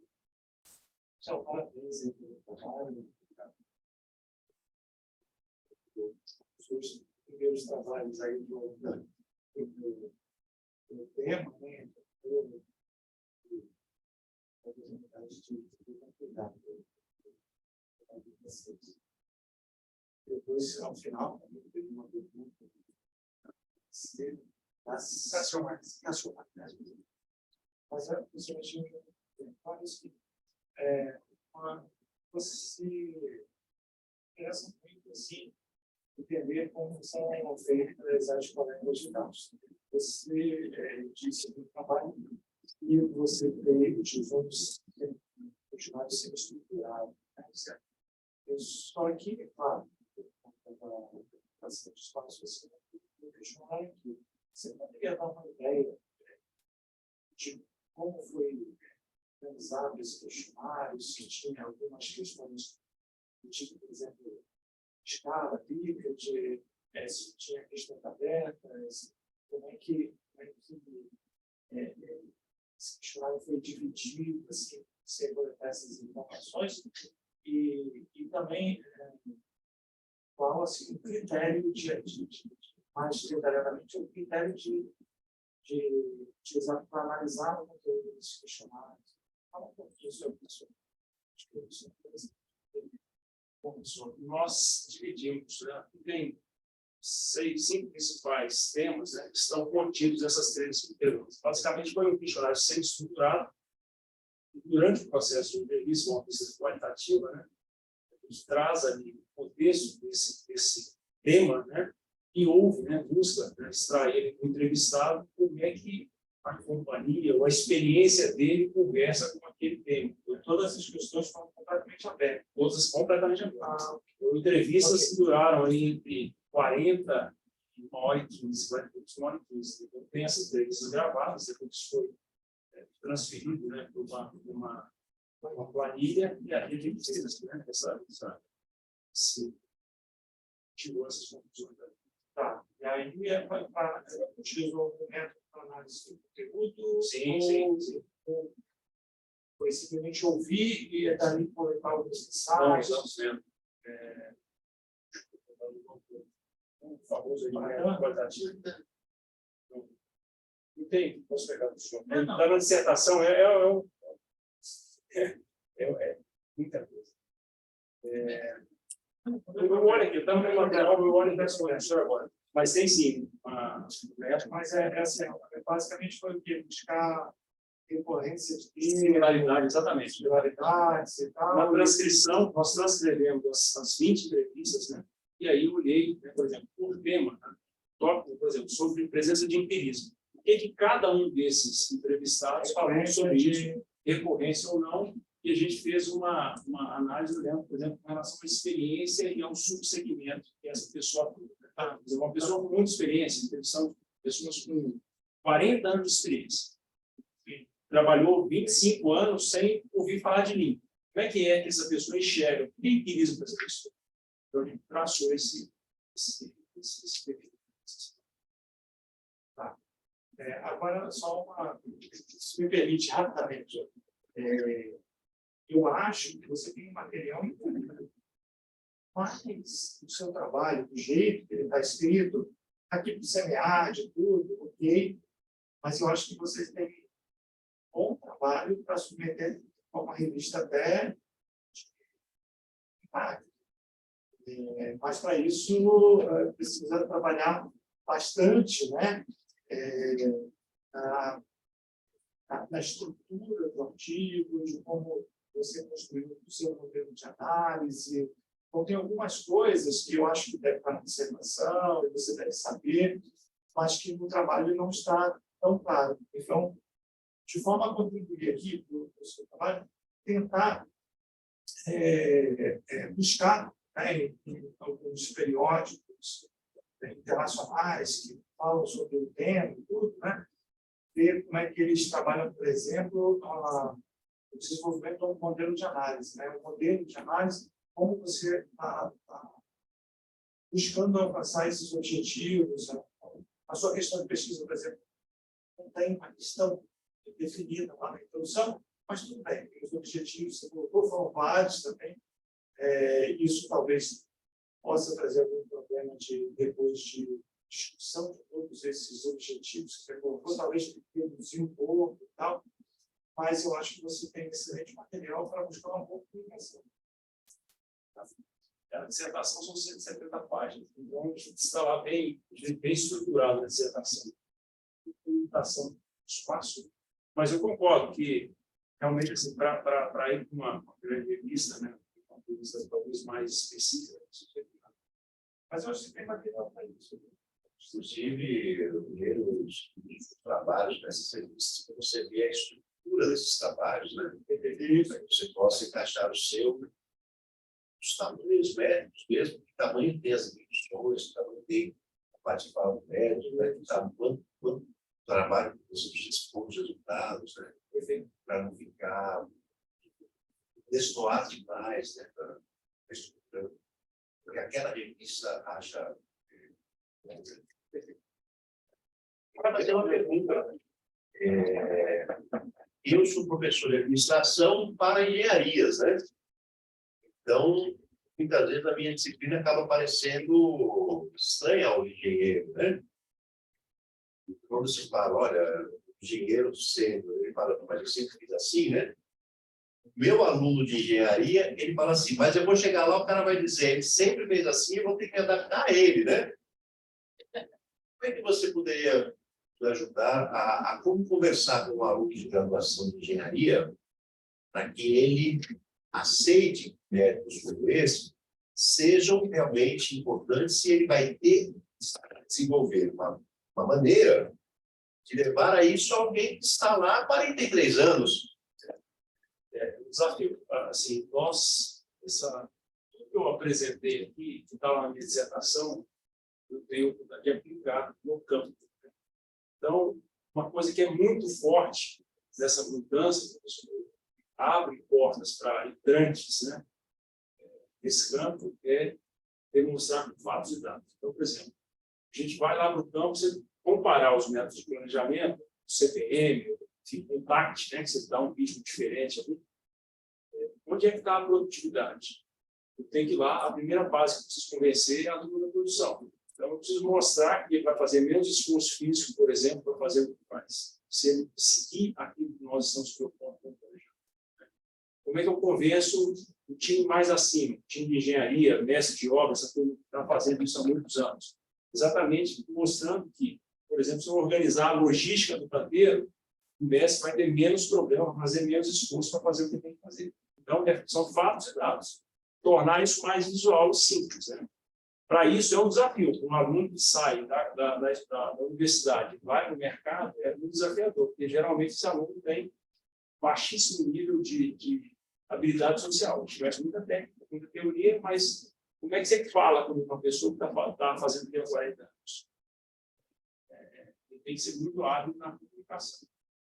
Tchau, parabéns pelo trabalho. Os primeiros trabalhos aí do tema, né? Depois, ao final, teve uma pergunta. Nacionais. Mas a pessoa parece você interessa muito assim entender como são feitas as coletas de dados. Você disse no trabalho que você utilizou o chamado sistema estruturado. Certo? Só que, claro, bastante espaço, você vai questionar aqui. Você poderia dar uma ideia de como foi organizado esse questionário, se tinha algumas questões do tipo, por exemplo, escala, pica, se tinha questão aberta, como é que esse questionário foi dividido, assim, sem coletar essas informações, e também qual assim, o critério mais detalhadamente, o critério de utilizar para analisar o conteúdo desse questionário. Fala um pouquinho sobre isso. Nós dividimos, né? Tem 5 principais temas, né, que estão contidos nessas 3 perguntas. Basicamente, foi um questionário semi-estruturado. Durante o processo de entrevista, uma pesquisa qualitativa, né, a gente traz ali o contexto desse tema, né, e ouve, né, busca, né, extrair do entrevistado como é que a companhia ou a experiência dele conversa com aquele tema. Todas as questões foram completamente abertas. Todas completamente abertas. Entrevistas duraram aí entre 40 e 1h15, 1h15. Então, tem essas entrevistas gravadas, depois isso foi transferido, né, para uma planilha, e aí a gente fez, né, tirou essas conclusões. Tá. E aí utilizou o método para análise do conteúdo? Sim. Foi simplesmente ouvir e dali coletar os insights? Não, famoso qualitativo. Não tem, posso pegar do senhor. Está na dissertação, muita coisa. Eu olho aqui, estamos no material, eu olho e respondo agora. Mas tem sim, mas basicamente foi o quê? Buscar recorrência de similaridade, exatamente. Similaridades e tal. Na transcrição, nós transcrevemos as 20 entrevistas, né? E aí eu olhei, né, por exemplo, por tema, né? Tópico, por exemplo, sobre presença de empirismo. O que cada um desses entrevistados falou sobre isso, recorrência ou não, e a gente fez uma análise, por exemplo, com relação à experiência e ao subsegmento que essa pessoa tem. Uma pessoa com muita experiência, entrevistando pessoas com 40 anos de experiência. Trabalhou 25 anos sem ouvir falar de mim. Como é que essa pessoa enxerga? O que é empirismo para essa pessoa? Então, a gente traçou esse perfil. Tá. Agora, só se me permite, rapidamente. Eu acho que você tem um material importante. Mas o seu trabalho, do jeito que ele está escrito, aqui para o SEMEAD, tudo, ok. Mas eu acho que vocês têm um bom trabalho para submeter a uma revista até de impacto. Mas para isso precisa trabalhar bastante, né? Na estrutura do artigo, de como você construiu o seu modelo de análise. Então, tem algumas coisas que eu acho que deve estar na observação, e você deve saber, mas que no trabalho não está tão claro. Então, de forma a contribuir aqui para o seu trabalho, tentar buscar, né, em alguns periódicos internacionais que falam sobre o tema e tudo, né, ver como é que eles trabalham, por exemplo, o desenvolvimento de um modelo de análise. Né? Um modelo de análise, como você está buscando alcançar esses objetivos. A sua questão de pesquisa, por exemplo, não tem uma questão definida lá na introdução, mas tudo bem, os objetivos que você colocou foram vários também. Isso talvez possa trazer algum problema depois de discussão de todos esses objetivos que você colocou, talvez reduzir um pouco e tal, mas eu acho que você tem excelente material para buscar uma boa comunicação. A dissertação são 170 páginas, então a gente está lá bem estruturado na dissertação. Comunicação, espaço, mas eu concordo que realmente assim, para ir para uma grande revista, né, uma revista talvez mais específica, mas eu acho que tem material para isso. Inclusive, os primeiros trabalhos dessas revistas, você vê a estrutura desses trabalhos, né? Para que você possa encaixar o seu, os tamanhos médicos mesmo, que tamanho tem as edições, que tamanho tem a parte de fala médico, né? Quanto trabalho que você precisa expor os resultados, né? Para não ficar destoar demais, né? Porque aquela revista acha. Para fazer uma pergunta, eu sou professor de administração para engenharias, né? Então, muitas vezes a minha disciplina acaba parecendo estranha ao engenheiro, né? Quando se fala, olha, engenheiro sendo, ele fala, mas eu sempre fiz assim, né? Meu aluno de engenharia, ele fala assim, mas eu vou chegar lá, o cara vai dizer, ele sempre fez assim, eu vou ter que me adaptar a ele, né? Como é que você poderia ajudar a como conversar com um aluno de graduação de engenharia para que ele aceite métodos como esse sejam realmente importantes se ele vai ter que desenvolver uma maneira de levar a isso alguém que está lá há 43 anos. O desafio, assim, tudo que eu apresentei aqui, que está lá na minha dissertação, eu tenho que aplicar no campo. Então, uma coisa que é muito forte dessa mudança, abre portas para entrantes, né? Esse campo é demonstrar com fatos e dados. Então, por exemplo, a gente vai lá para o campo, você comparar os métodos de planejamento, o CPM, o TACT, né, que você dá um ritmo diferente ali. Onde é que está a produtividade? Eu tenho que ir lá, a primeira base que eu preciso convencer é a dupla da produção. Então, eu preciso mostrar que ele vai fazer menos esforço físico, por exemplo, para fazer o que faz. Se ele seguir aquilo que nós estamos preocupados com o planejamento. Como é que eu convenço o time mais acima, o time de engenharia, mestre de obras, que está fazendo isso há muitos anos? Exatamente mostrando que, por exemplo, se eu organizar a logística do canteiro, o mestre vai ter menos problema, vai fazer menos esforço para fazer o que tem que fazer. Então, são fatos e dados. Tornar isso mais visual e simples, né? Para isso, é um desafio. Um aluno que sai da universidade e vai para o mercado é muito desafiador, porque geralmente esse aluno tem baixíssimo nível de habilidade social. Tivesse muita técnica, muita teoria, mas como é que você fala com uma pessoa que está fazendo aquilo há 40 anos? Tem que ser muito hábil na comunicação.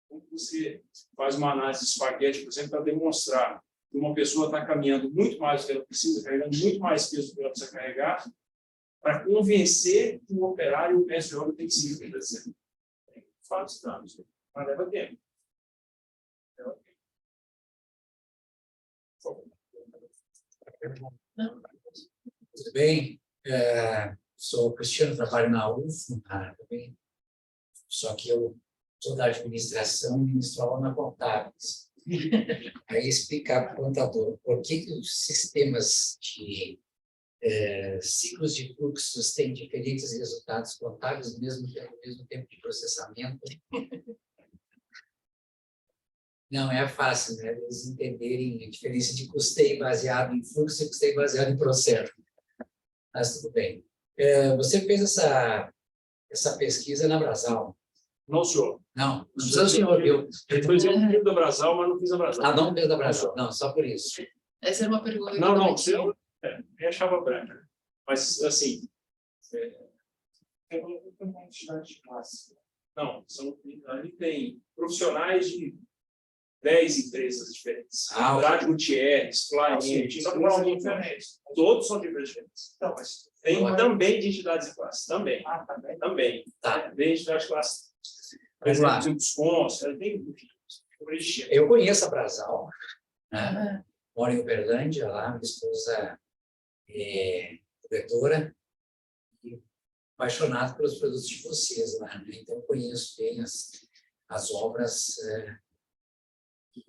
Como você faz uma análise de espaguete, por exemplo, para demonstrar que uma pessoa está caminhando muito mais do que ela precisa, carregando muito mais peso do que ela precisa carregar, para convencer que o operário e o mestre de obra tem que seguir o que ele está dizendo. Fatos dados, mas leva tempo. Tudo bem? Sou Cristiano, trabalho na UFO, também. Só que eu sou da administração e ministro aula na contábeis. Aí explicar para o contador por que os sistemas de ciclos de fluxos têm diferentes resultados contábeis no mesmo tempo de processamento. Não é fácil, né? Eles entenderem a diferença de custeio baseado em fluxo e custeio baseado em processo. Mas tudo bem. Você fez essa pesquisa na Brasal. Não, senhor. Não precisa, senhor. Eu Depois eu fiz da Brasal, mas não fiz a Brasal. Ah, não fez da Brasil. Não, só por isso. Essa era uma pergunta que Não, eu não, também você tinha. é a chapa branca. Mas, assim, não, ali tem profissionais de 10 empresas diferentes. Ah, Andrade Gutierrez, Flamengo, todos são de empresas diferentes. Não, mas Tem Olha. também de entidades de classe, também. Também. Tá. Tem entidades de classe. Vamos lá. Dos cons, tem. Eu conheço a Brasal, né? Moro em Uberlândia, lá, minha esposa é diretora, e apaixonado pelos produtos de vocês lá, né? Então, eu conheço bem as obras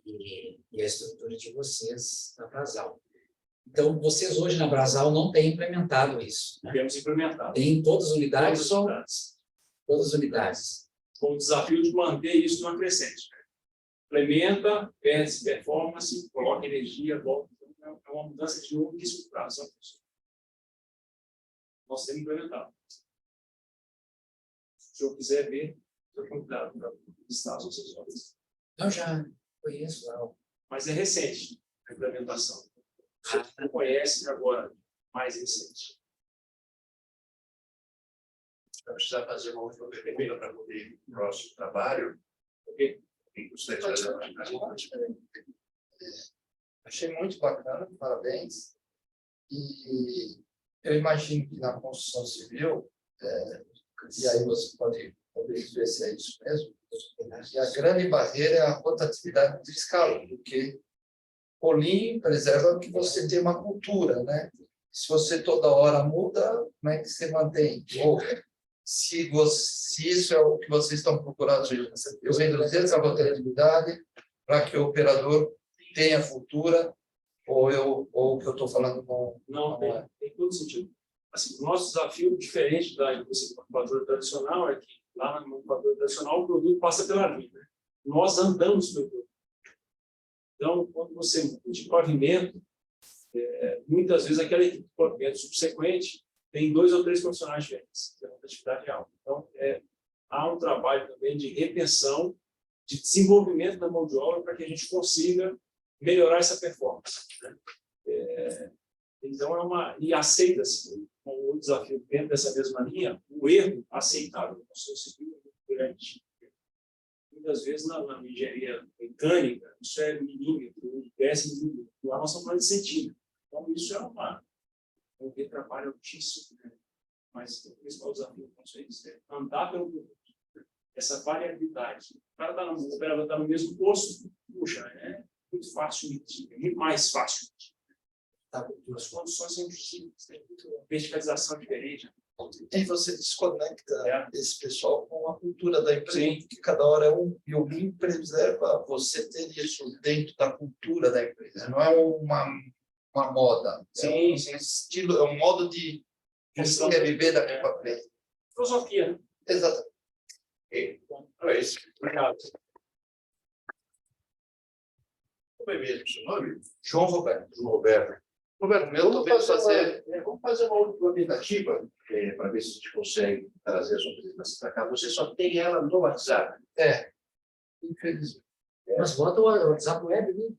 e a estrutura de vocês na Brasal. Então, vocês hoje na Brasal não têm implementado isso, né? Temos implementado. Tem em todas as unidades Todas as ou unidades. todas as unidades? Com o desafio de manter isso numa crescente. Implementa, perde performance, coloca energia, volta. É uma mudança de longuíssimo prazo. Nós temos implementado. Se o senhor quiser ver, estou convidado para visitar as nossas obras. Eu já conheço lá. Mas é recente a implementação. Você não conhece agora, mais recente. Vai precisar fazer uma última pergunta para poder ir para o próximo trabalho. Ok? Quem gostaria de fazer uma pergunta? achei muito bacana, parabéns. E eu imagino que na construção civil, e aí você pode talvez ver se é isso mesmo, e a grande barreira é a rotatividade de escala, porque polim preserva que você tem uma cultura, né? Se você toda hora muda, como é que você mantém? Ou se isso é o que vocês estão procurando, eu reduzir essa rotatividade para que o operador tenha cultura, ou o que eu estou falando Não, tem todo sentido. Assim, o nosso desafio, diferente da indústria manufatura tradicional, é que lá na manufatura tradicional o produto passa pela linha. Né? Nós andamos pelo produto. Então, quando você muda de pavimento, muitas vezes aquela equipe de pavimento subsequente tem 2 ou 3 profissionais diferentes, que é uma atividade alta. Então, há um trabalho também de retenção, de desenvolvimento da mão de obra para que a gente consiga melhorar essa performance. Né? Então, e aceita-se o desafio dentro dessa mesma linha, o erro aceitável no construção civil é muito grande. Muitas vezes, na engenharia mecânica, isso é milímetro, décimo, lá nós estamos falando de centímetro. Então, isso é um retrabalho altíssimo, né? Mas o principal desafio com vocês é andar pelo produto. Essa variabilidade. O operador está no mesmo posto, puxa, é muito fácil medir, é muito mais fácil medir. As condições são distintas, tem muita verticalização diferente. E você desconecta esse pessoal com a cultura da empresa, Sim. porque cada hora é um, e o Lean preserva você ter isso dentro da cultura da empresa, não é uma moda, é um estilo, é um modo de você quer viver daqui para frente. Filosofia. Exatamente. Então é isso. Obrigado. Como é mesmo o seu nome? João Roberto. João Roberto. Roberto, vamos fazer uma última tentativa para ver se a gente consegue trazer a sua apresentação para cá. Você só tem ela no WhatsApp. Infelizmente. Mas bota o WhatsApp web, né?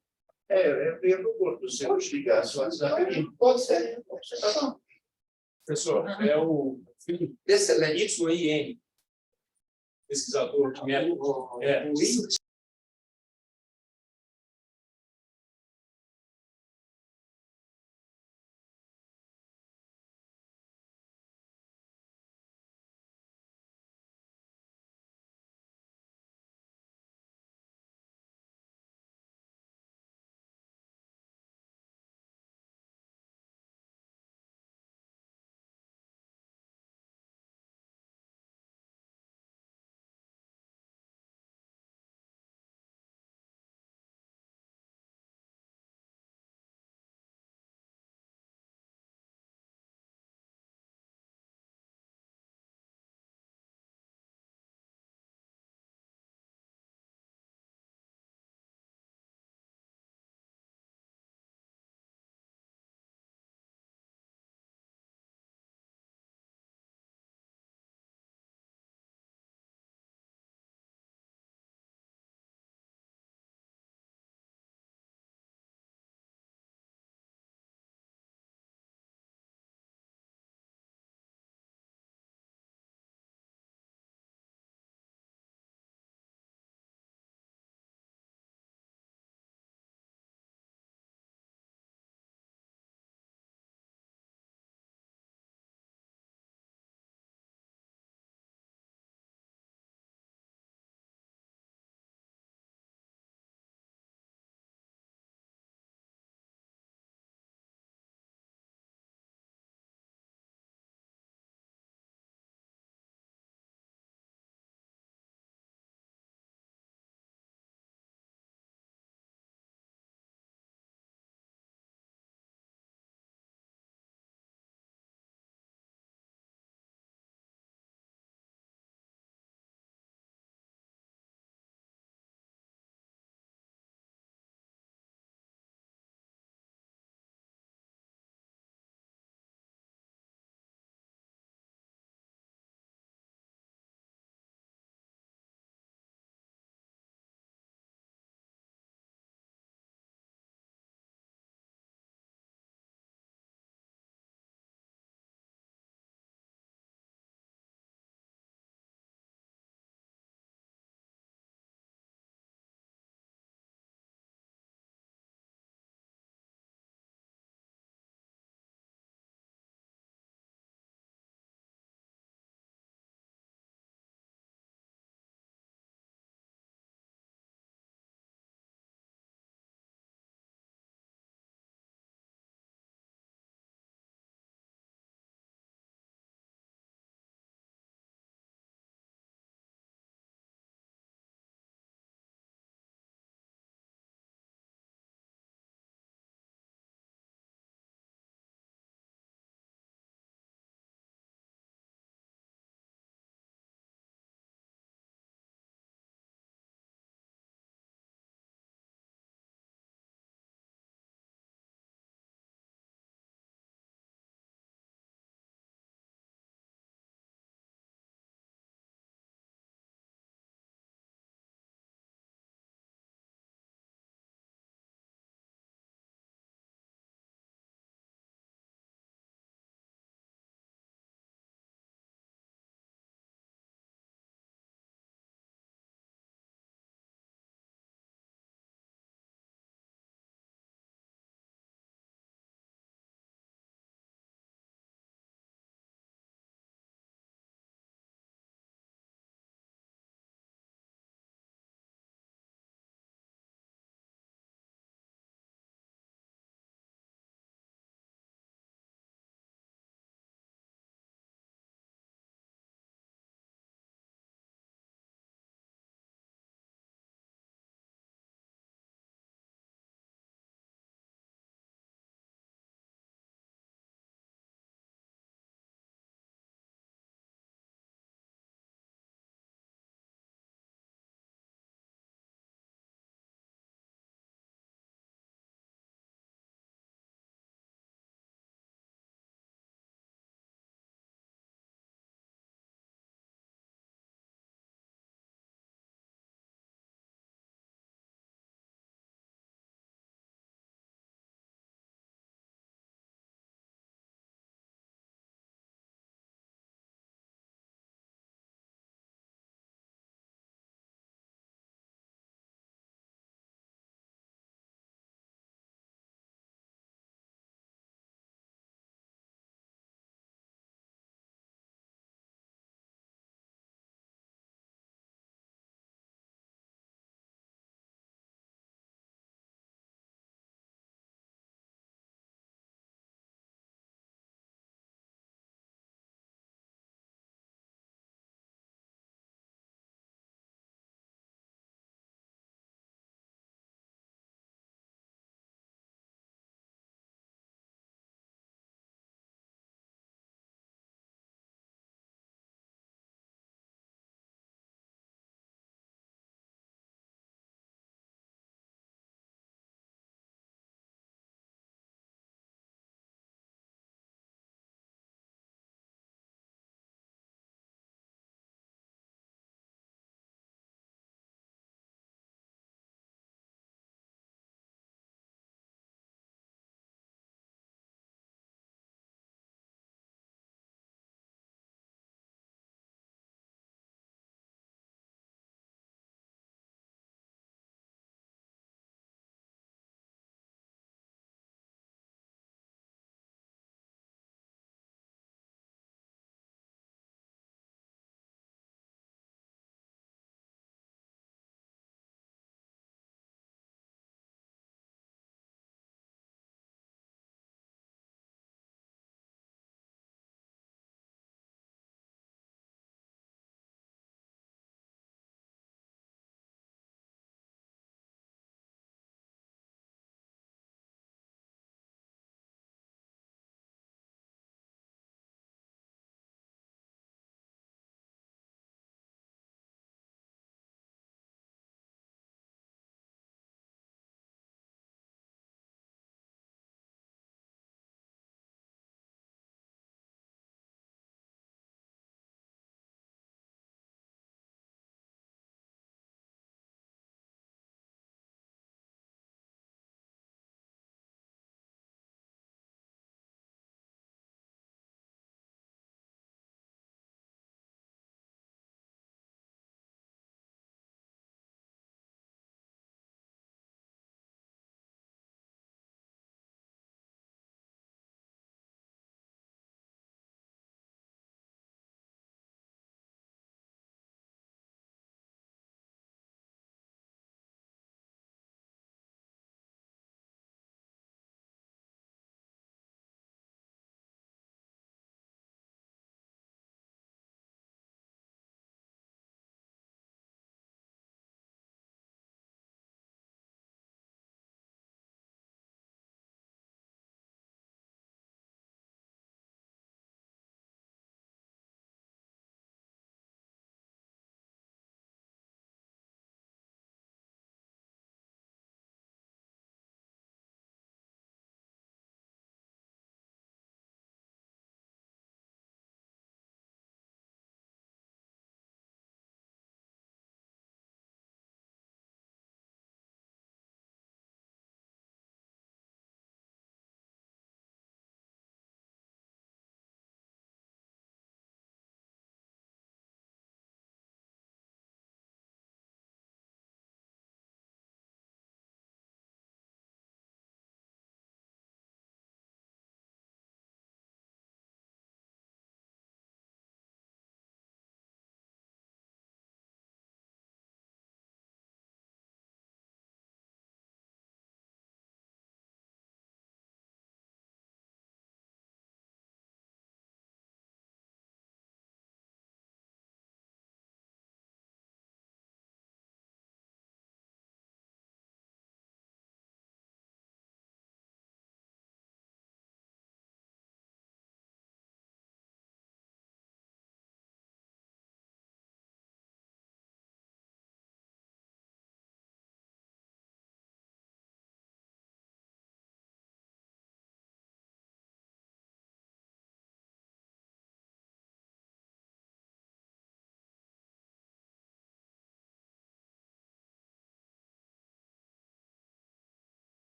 Eu não vou ligar seu WhatsApp aqui. Pode ser. Professor, é o Excelente. YIN, pesquisador de método.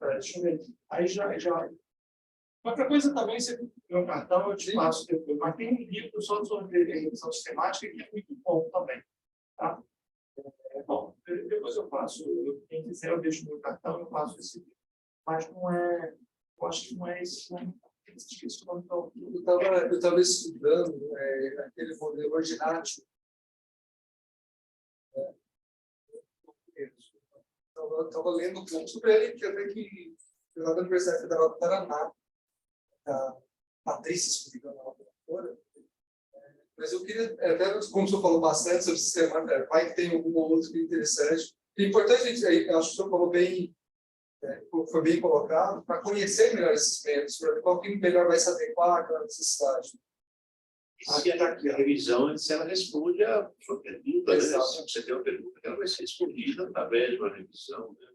Deixa eu ver. Aí já. Outra coisa também, você meu cartão, eu te passo depois. Mas tem um livro só sobre revisão sistemática que é muito bom também. Tá? Bom, depois eu passo. Quem quiser, eu deixo meu cartão, eu passo esse livro. Mas não é. Eu acho que não é esse. Eu estava estudando aquele modelo ordinário. Eu estava lendo um pouco sobre ele, que até que lá da Universidade Federal do Paraná, a Patrícia, se não me engano, ela autora. Mas eu queria, até como o senhor falou bastante sobre o sistema, vai que tem algum outro interessante. É importante, a gente, acho que o senhor falou bem, foi bem colocado, para conhecer melhor esses métodos, para ver qual que melhor vai se adequar àquela necessidade. E se a revisão, se ela responde a sua pergunta, né? Se você tem uma pergunta, ela vai ser respondida através de uma revisão. Né?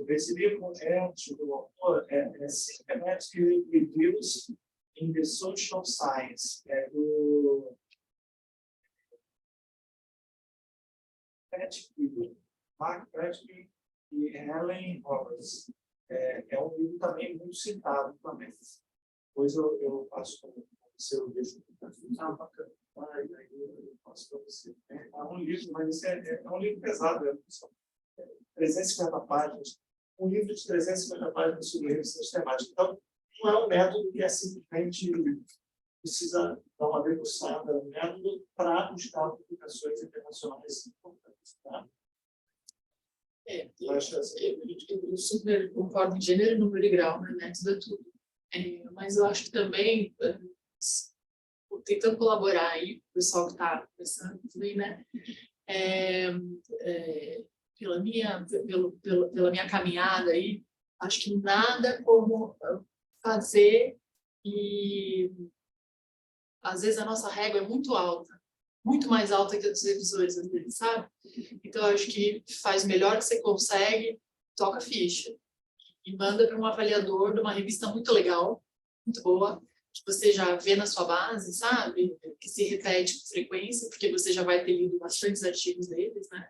Esse livro do autor Systematic Reviews in the Social Science, do Mark Patrick e Helen Roberts. É um livro também muito citado também. Depois eu passo para você, eu deixo bacana. Aí eu passo para você. É um livro, mas é um livro pesado, 350 páginas. Um livro de 350 páginas sobre revisão sistemática. Então, não é um método que é simplesmente precisa dar uma debruçada no método para buscar publicações internacionais importantes. Tá? Eu super concordo em gênero, número e grau, né? Método é tudo. Mas eu acho que também, tentando colaborar aí, o pessoal que está conversando também, né? Pela minha caminhada aí, acho que nada como fazer e às vezes a nossa régua é muito alta, muito mais alta que a dos revisores, às vezes, sabe? Então, eu acho que faz melhor que você consegue, toca ficha e manda para um avaliador de uma revista muito legal, muito boa, que você já vê na sua base, sabe? Que se repete com frequência, porque você já vai ter lido bastantes artigos deles, né?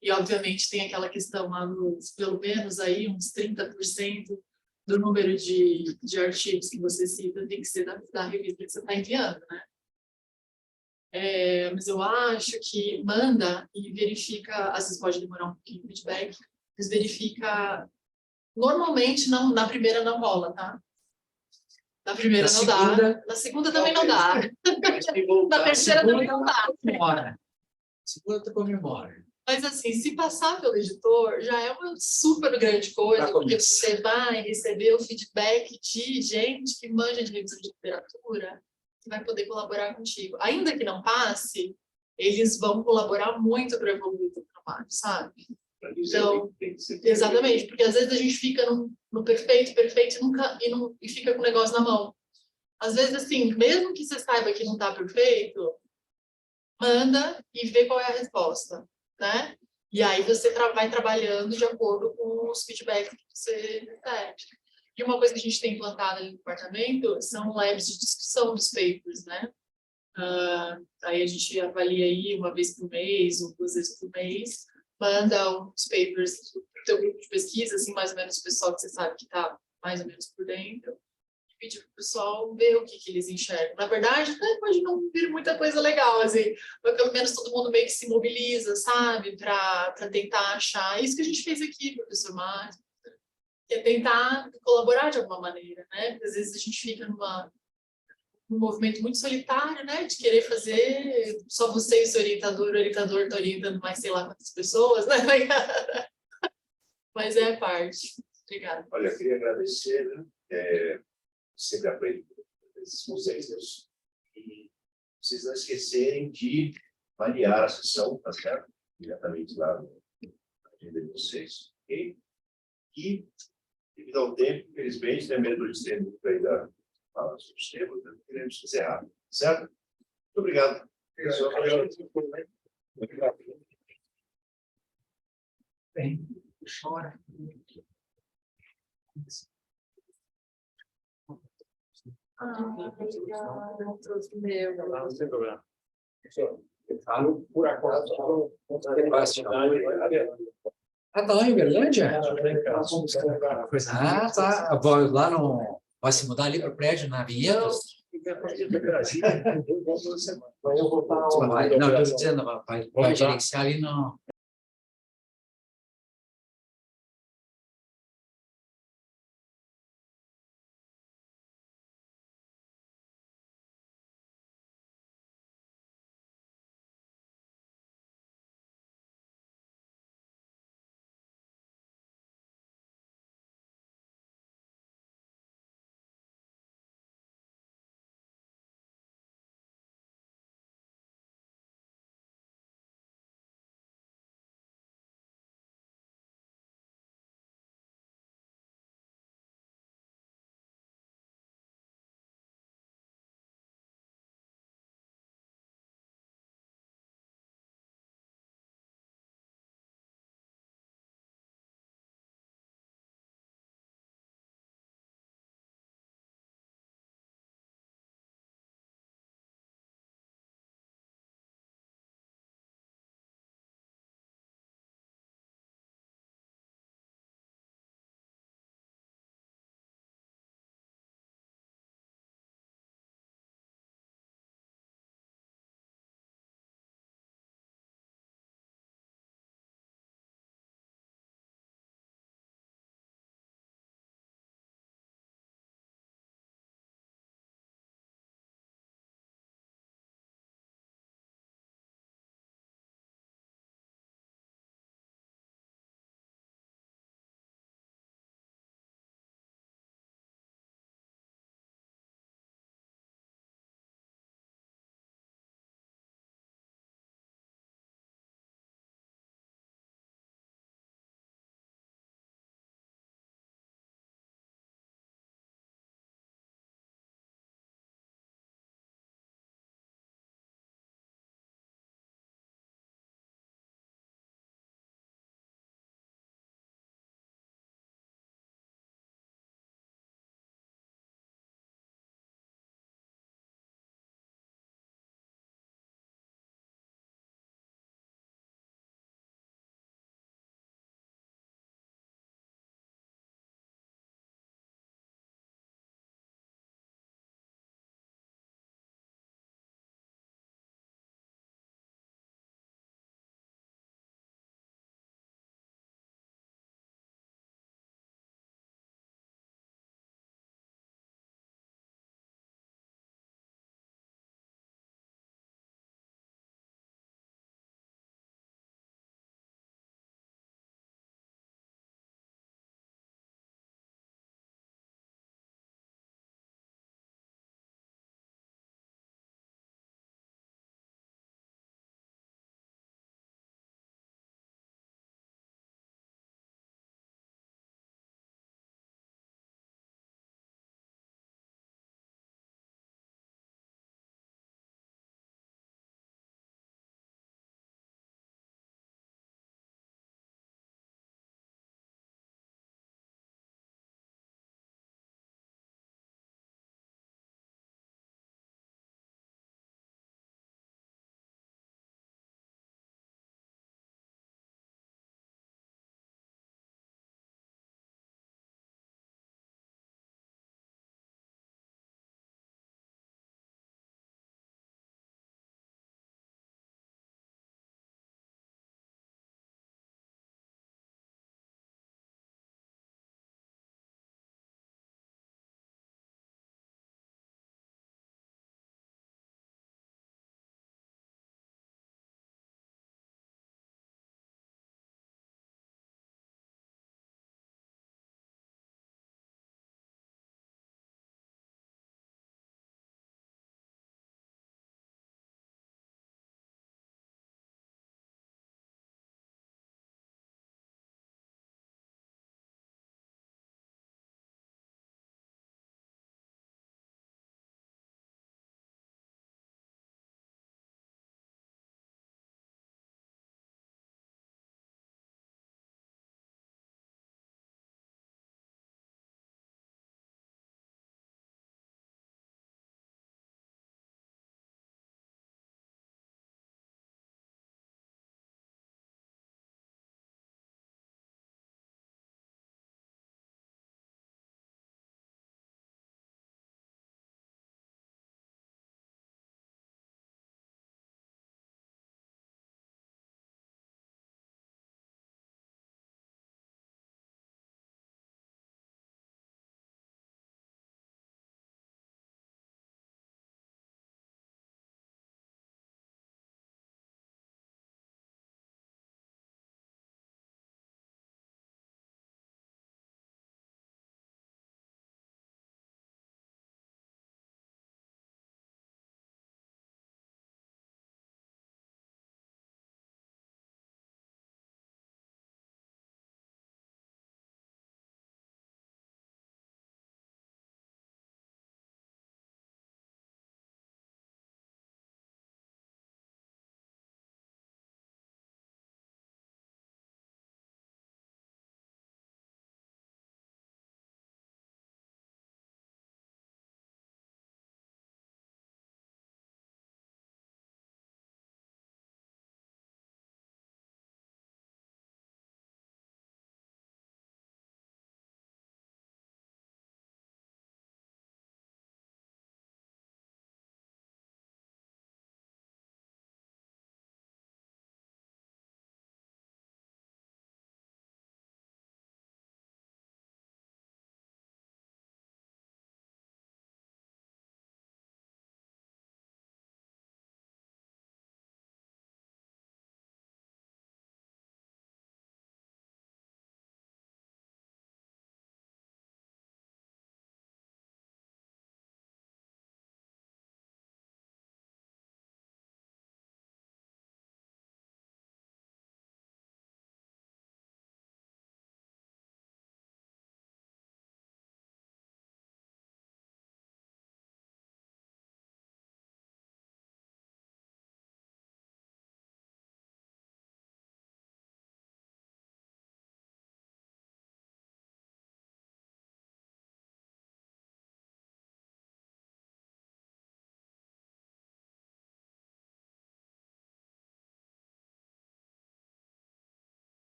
E, obviamente, tem aquela questão lá, pelo menos aí, uns 30% do número de artigos que você cita tem que ser da revista que você está enviando, né? Mas eu acho que manda e verifica, às vezes pode demorar um pouquinho o feedback, mas verifica, normalmente não, na primeira não rola, tá? Na primeira não dá, na segunda também não dá, na terceira também não dá. Segunda comemora. Mas assim, se passar pelo editor, já é uma super grande coisa, porque você vai receber o feedback de gente que manja de revisão de literatura, que vai poder colaborar contigo. Ainda que não passe, eles vão colaborar muito para evoluir o teu trabalho, sabe? Então, exatamente, porque às vezes a gente fica no perfeito e fica com o negócio na mão. Às vezes, assim, mesmo que você saiba que não está perfeito, manda e vê qual é a resposta, né? E aí você vai trabalhando de acordo com os feedbacks que você recebe. E uma coisa que a gente tem implantado ali no departamento são labs de discussão dos papers, né? Aí a gente avalia aí uma vez por mês ou 2 vezes por mês, manda os papers para o teu grupo de pesquisa, assim, mais ou menos o pessoal que você sabe que está mais ou menos por dentro, e pedir para o pessoal ver o que eles enxergam. Na verdade, pode não vir muita coisa legal, assim, mas pelo menos todo mundo meio que se mobiliza, sabe, para tentar achar. Isso que a gente fez aqui, professor Mário, que é tentar colaborar de alguma maneira, né? Porque às vezes a gente fica num movimento muito solitário, né? De querer fazer só você e o seu orientador está orientando mais sei lá quantas pessoas, né? Mas é a parte. Obrigada. Olha, eu queria agradecer, né? Sempre aprendo com esses conselhos. E vocês não esquecerem de avaliar a sessão, tá certo? Diretamente lá na agenda de vocês, ok? E, devido ao tempo, infelizmente, né, mesmo de ter muito ainda falar sobre os temas, né, queremos encerrar, certo? Muito obrigado. Obrigado. Bem, chora. Obrigada. Meu. Não tem problema. Por acaso, Ah, tá lá em Uberlândia? Ah, tá. Lá no... Vai se mudar ali para o prédio, na Vinhedos? Não, eu estou dizendo, vai gerenciar ali no